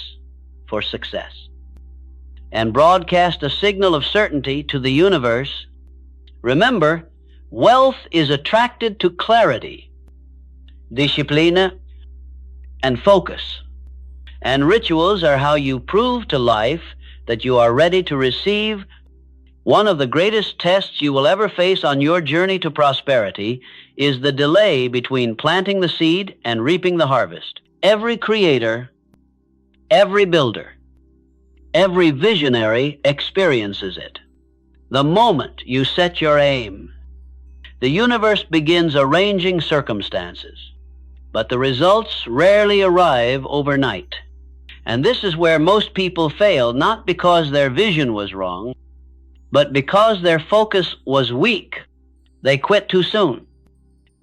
for success. And broadcast a signal of certainty to the universe. Remember, wealth is attracted to clarity, disciplina, and focus. And rituals are how you prove to life that you are ready to receive. One of the greatest tests you will ever face on your journey to prosperity is the delay between planting the seed and reaping the harvest. Every creator, every builder, every visionary experiences it. The moment you set your aim, the universe begins arranging circumstances, but the results rarely arrive overnight. And this is where most people fail, not because their vision was wrong, but because their focus was weak. They quit too soon.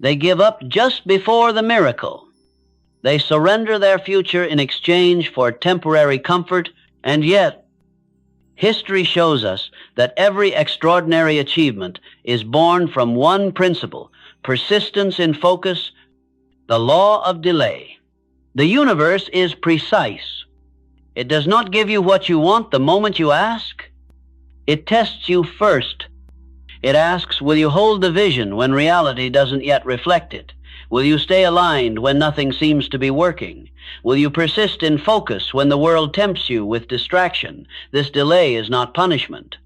They give up just before the miracle. They surrender their future in exchange for temporary comfort, and yet, history shows us that every extraordinary achievement is born from one principle: persistence in focus, the law of delay. The universe is precise. It does not give you what you want the moment you ask. It tests you first. It asks, will you hold the vision when reality doesn't yet reflect it? Will you stay aligned when nothing seems to be working? Will you persist in focus when the world tempts you with distraction? This delay is not punishment.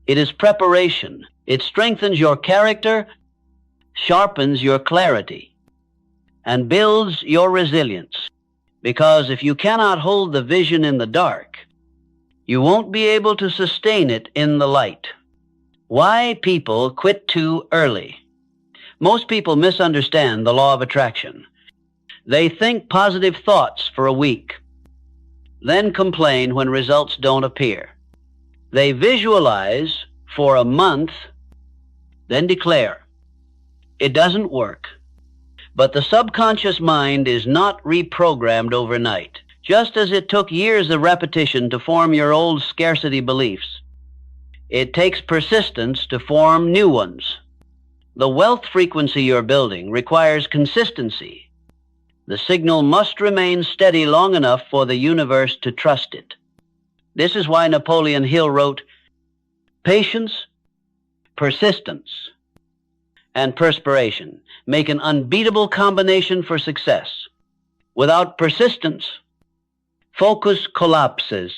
It is preparation. It strengthens your character, sharpens your clarity, and builds your resilience. Because if you cannot hold the vision in the dark, you won't be able to sustain it in the light. Why people quit too early? Most people misunderstand the law of attraction. They think positive thoughts for a week, then complain when results don't appear. They visualize for a month, then declare. It doesn't work. But the subconscious mind is not reprogrammed overnight. Just as it took years of repetition to form your old scarcity beliefs, it takes persistence to form new ones. The wealth frequency you're building requires consistency. The signal must remain steady long enough for the universe to trust it. This is why Napoleon Hill wrote, "Patience, persistence, and perspiration make an unbeatable combination for success. Without persistence, Focus collapses.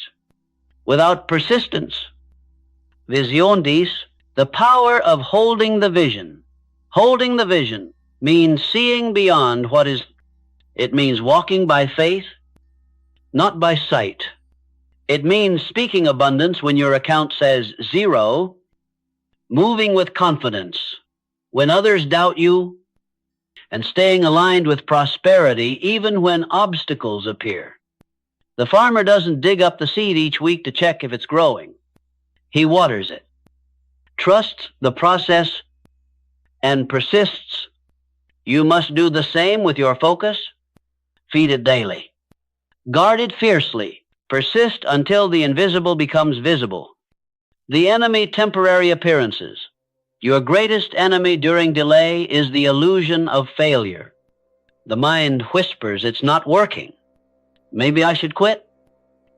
Without persistence, Vision dies, the power of holding the vision. Holding the vision means seeing beyond what is. It means walking by faith, not by sight. It means speaking abundance when your account says zero, moving with confidence when others doubt you, and staying aligned with prosperity even when obstacles appear. The farmer doesn't dig up the seed each week to check if it's growing. He waters it, trusts the process, and persists. You must do the same with your focus. Feed it daily. Guard it fiercely. Persist until the invisible becomes visible. The enemy temporary appearances. Your greatest enemy during delay is the illusion of failure. The mind whispers it's not working. Maybe I should quit.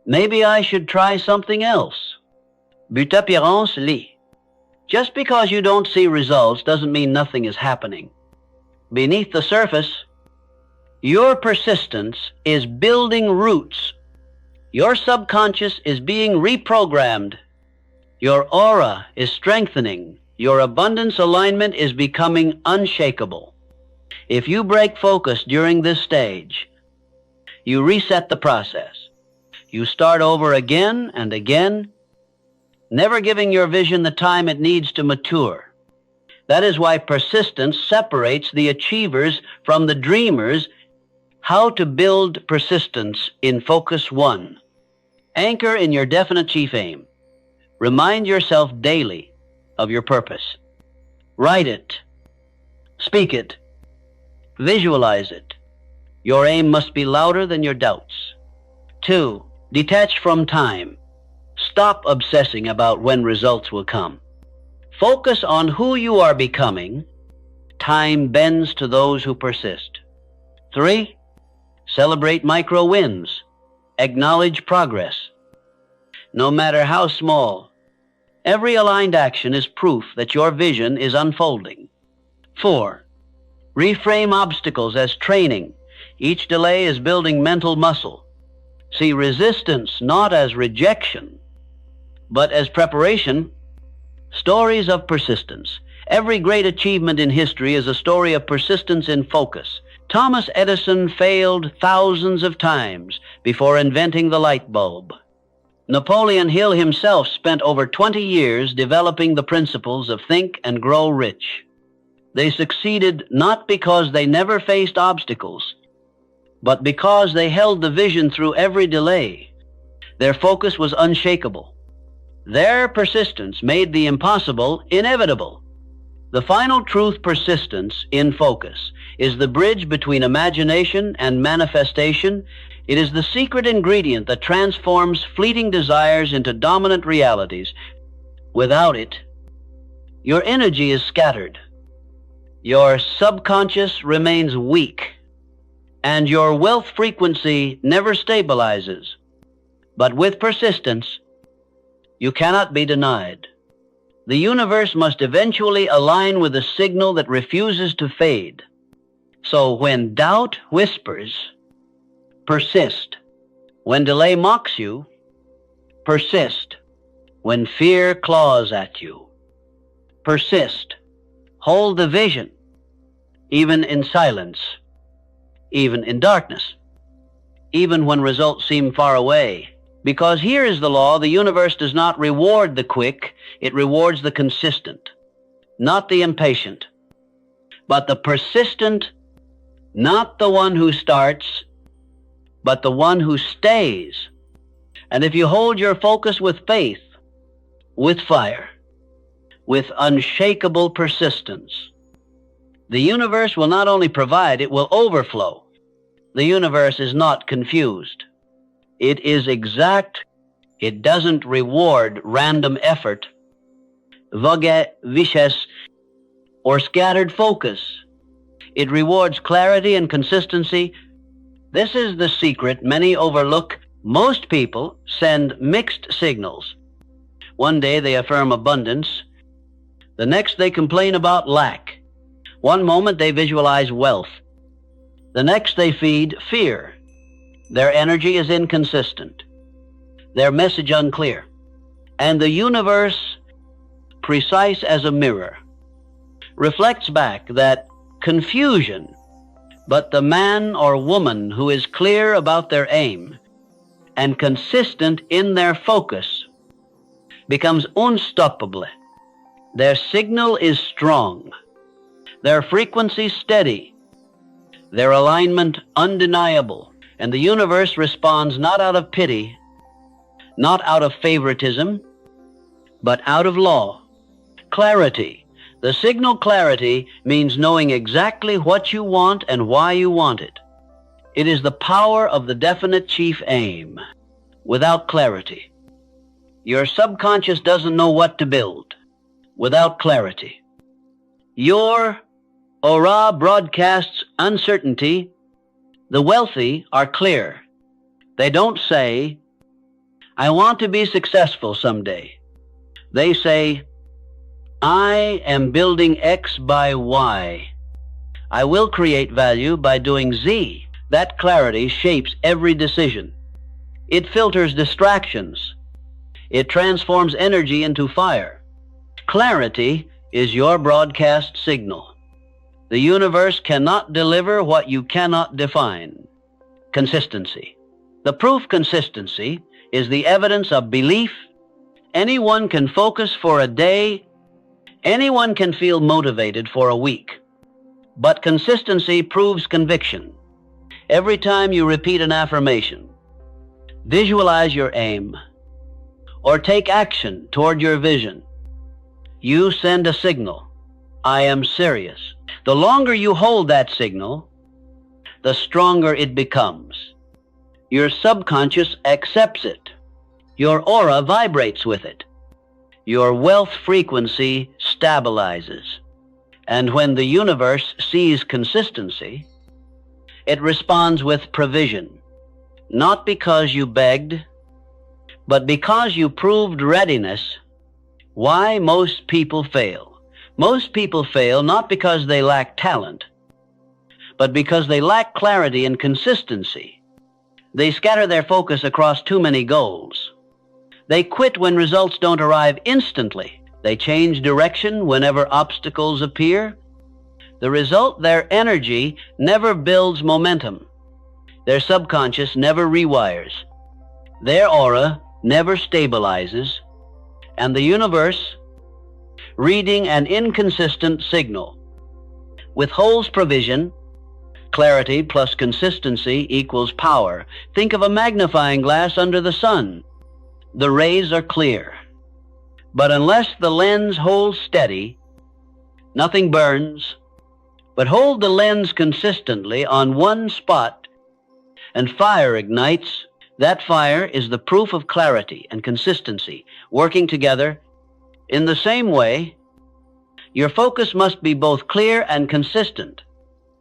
Maybe I should try something else. But apparence lit. Just because you don't see results doesn't mean nothing is happening. Beneath the surface, your persistence is building roots. Your subconscious is being reprogrammed. Your aura is strengthening. Your abundance alignment is becoming unshakable. If you break focus during this stage, you reset the process. You start over again and again, never giving your vision the time it needs to mature. That is why persistence separates the achievers from the dreamers. How to build persistence in Focus 1. Anchor in your definite chief aim. Remind yourself daily of your purpose. Write it. Speak it. Visualize it. Your aim must be louder than your doubts. 2. Detach from time. Stop obsessing about when results will come. Focus on who you are becoming. Time bends to those who persist. 3. Celebrate micro wins. Acknowledge progress. No matter how small, every aligned action is proof that your vision is unfolding. 4. Reframe obstacles as training. Each delay is building mental muscle. See resistance not as rejection, but as preparation. Stories of persistence. Every great achievement in history is a story of persistence in focus. Thomas Edison failed thousands of times before inventing the light bulb. Napoleon Hill himself spent over 20 years developing the principles of Think and Grow Rich. They succeeded not because they never faced obstacles, but because they held the vision through every delay. Their focus was unshakable. Their persistence made the impossible inevitable. The final truth, persistence in focus, is the bridge between imagination and manifestation. It is the secret ingredient that transforms fleeting desires into dominant realities. Without it, your energy is scattered. Your subconscious remains weak, and your wealth frequency never stabilizes. But with persistence, you cannot be denied. The universe must eventually align with a signal that refuses to fade. So when doubt whispers, persist. When delay mocks you, persist. When fear claws at you, persist. Hold the vision, even in silence, even in darkness, even when results seem far away. Because here is the law: the universe does not reward the quick, it rewards the consistent. Not the impatient, but the persistent. Not the one who starts, but the one who stays. And if you hold your focus with faith, with fire, with unshakable persistence, the universe will not only provide, it will overflow. The universe is not confused. It is exact. It doesn't reward random effort, vague vitesse, or scattered focus. It rewards clarity and consistency. This is the secret many overlook. Most people send mixed signals. One day they affirm abundance. The next they complain about lack. One moment they visualize wealth. The next they feed fear. Their energy is inconsistent, their message unclear, and the universe, precise as a mirror, reflects back that confusion. But the man or woman who is clear about their aim and consistent in their focus becomes unstoppable. Their signal is strong, their frequency steady, their alignment undeniable, and the universe responds not out of pity, not out of favoritism, but out of law. Clarity. The signal clarity means knowing exactly what you want and why you want it. It is the power of the definite chief aim. Without clarity, your subconscious doesn't know what to build. Without clarity, your aura broadcasts uncertainty. The wealthy are clear. They don't say, I want to be successful someday. They say, I am building X by Y. I will create value by doing Z. That clarity shapes every decision. It filters distractions. It transforms energy into fire. Clarity is your broadcast signal. The universe cannot deliver what you cannot define. Consistency. The proof consistency is the evidence of belief. Anyone can focus for a day. Anyone can feel motivated for a week. But consistency proves conviction. Every time you repeat an affirmation, visualize your aim, or take action toward your vision, you send a signal. I am serious. The longer you hold that signal, the stronger it becomes. Your subconscious accepts it. Your aura vibrates with it. Your wealth frequency stabilizes. And when the universe sees consistency, it responds with provision. Not because you begged, but because you proved readiness. Why most people fail? Most people fail not because they lack talent, but because they lack clarity and consistency. They scatter their focus across too many goals. They quit when results don't arrive instantly. They change direction whenever obstacles appear. The result, their energy never builds momentum. Their subconscious never rewires. Their aura never stabilizes. And the universe, reading an inconsistent signal, withholds provision. Clarity plus consistency equals power. Think of a magnifying glass under the sun. The rays are clear. But unless the lens holds steady, nothing burns. But hold the lens consistently on one spot, and fire ignites. That fire is the proof of clarity and consistency working together. In the same way, your focus must be both clear and consistent.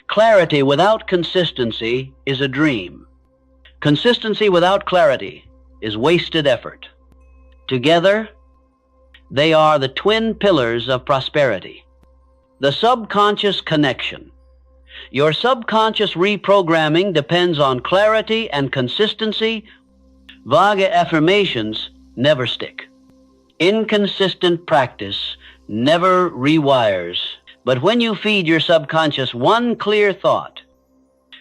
Clarity without consistency is a dream. Consistency without clarity is wasted effort. Together, they are the twin pillars of prosperity. The subconscious connection. Your subconscious reprogramming depends on clarity and consistency. Vague affirmations never stick. Inconsistent practice never rewires. But when you feed your subconscious one clear thought,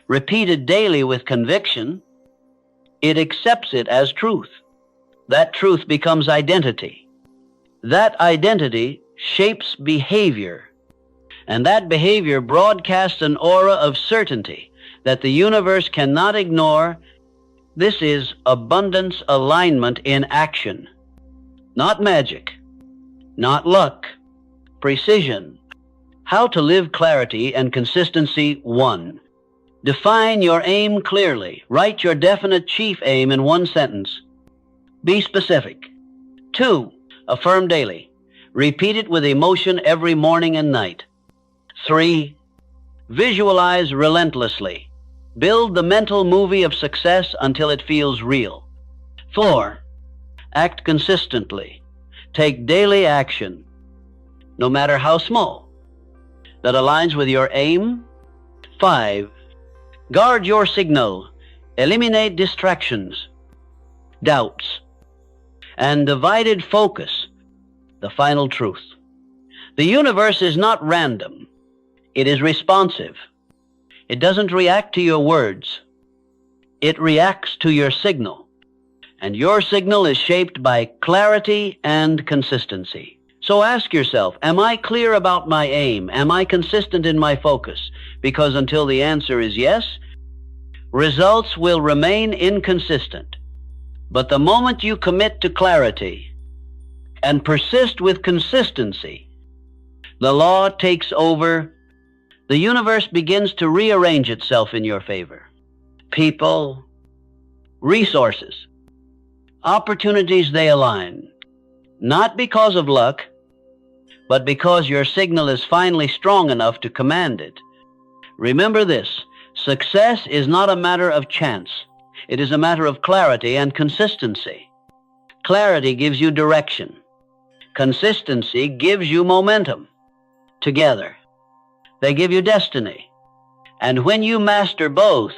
repeated daily with conviction, it accepts it as truth. That truth becomes identity. That identity shapes behavior. And that behavior broadcasts an aura of certainty that the universe cannot ignore. This is abundance alignment in action. Not magic, not luck, precision. How to live clarity and consistency. 1. Define your aim clearly. Write your definite chief aim in one sentence. Be specific. 2. Affirm daily. Repeat it with emotion every morning and night. 3. Visualize relentlessly. Build the mental movie of success until it feels real. 4. Act consistently. Take daily action, no matter how small, that aligns with your aim. 5. Guard your signal. Eliminate distractions, doubts, and divided focus, the final truth. The universe is not random. It is responsive. It doesn't react to your words. It reacts to your signal. And your signal is shaped by clarity and consistency. So ask yourself, am I clear about my aim? Am I consistent in my focus? Because until the answer is yes, results will remain inconsistent. But the moment you commit to clarity and persist with consistency, the law takes over. The universe begins to rearrange itself in your favor. People, resources, opportunities, they align. Not because of luck, but because your signal is finally strong enough to command it. Remember this, success is not a matter of chance. It is a matter of clarity and consistency. Clarity gives you direction. Consistency gives you momentum. Together, they give you destiny. And when you master both,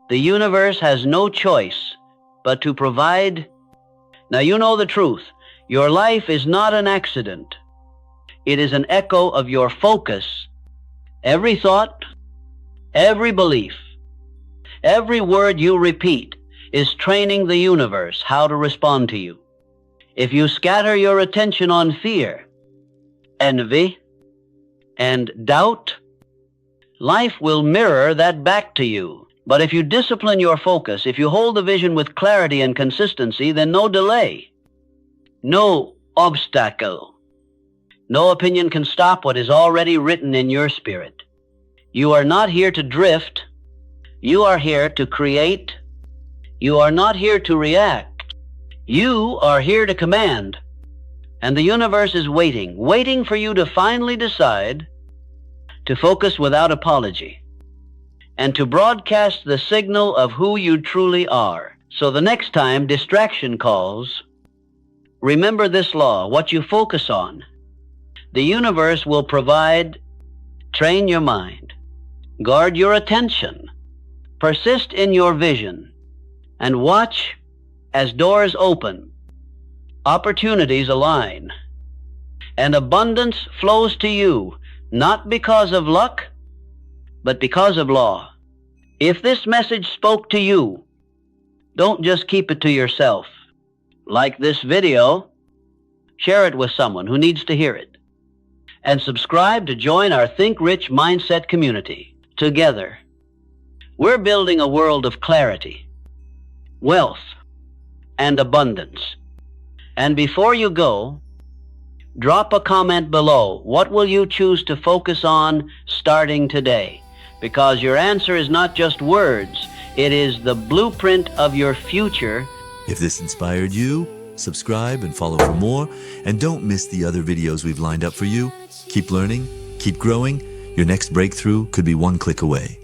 the universe has no choice but to provide. Now you know the truth. Your life is not an accident. It is an echo of your focus. Every thought, every belief, every word you repeat is training the universe how to respond to you. If you scatter your attention on fear, envy, and doubt, life will mirror that back to you. But if you discipline your focus, if you hold the vision with clarity and consistency, then no delay, no obstacle, no opinion can stop what is already written in your spirit. You are not here to drift. You are here to create. You are not here to react. You are here to command. And the universe is waiting for you to finally decide to focus without apology and to broadcast the signal of who you truly are. So the next time distraction calls, remember this law: what you focus on, the universe will provide. Train your mind, guard your attention, persist in your vision, and watch as doors open, opportunities align, and abundance flows to you, not because of luck, but because of law. If this message spoke to you, don't just keep it to yourself. Like this video, share it with someone who needs to hear it. And subscribe to join our Think Rich Mindset community. Together, we're building a world of clarity, wealth, and abundance. And before you go, drop a comment below. What will you choose to focus on starting today? Because your answer is not just words, it is the blueprint of your future. If this inspired you, subscribe and follow for more, and don't miss the other videos we've lined up for you. Keep learning, keep growing. Your next breakthrough could be one click away.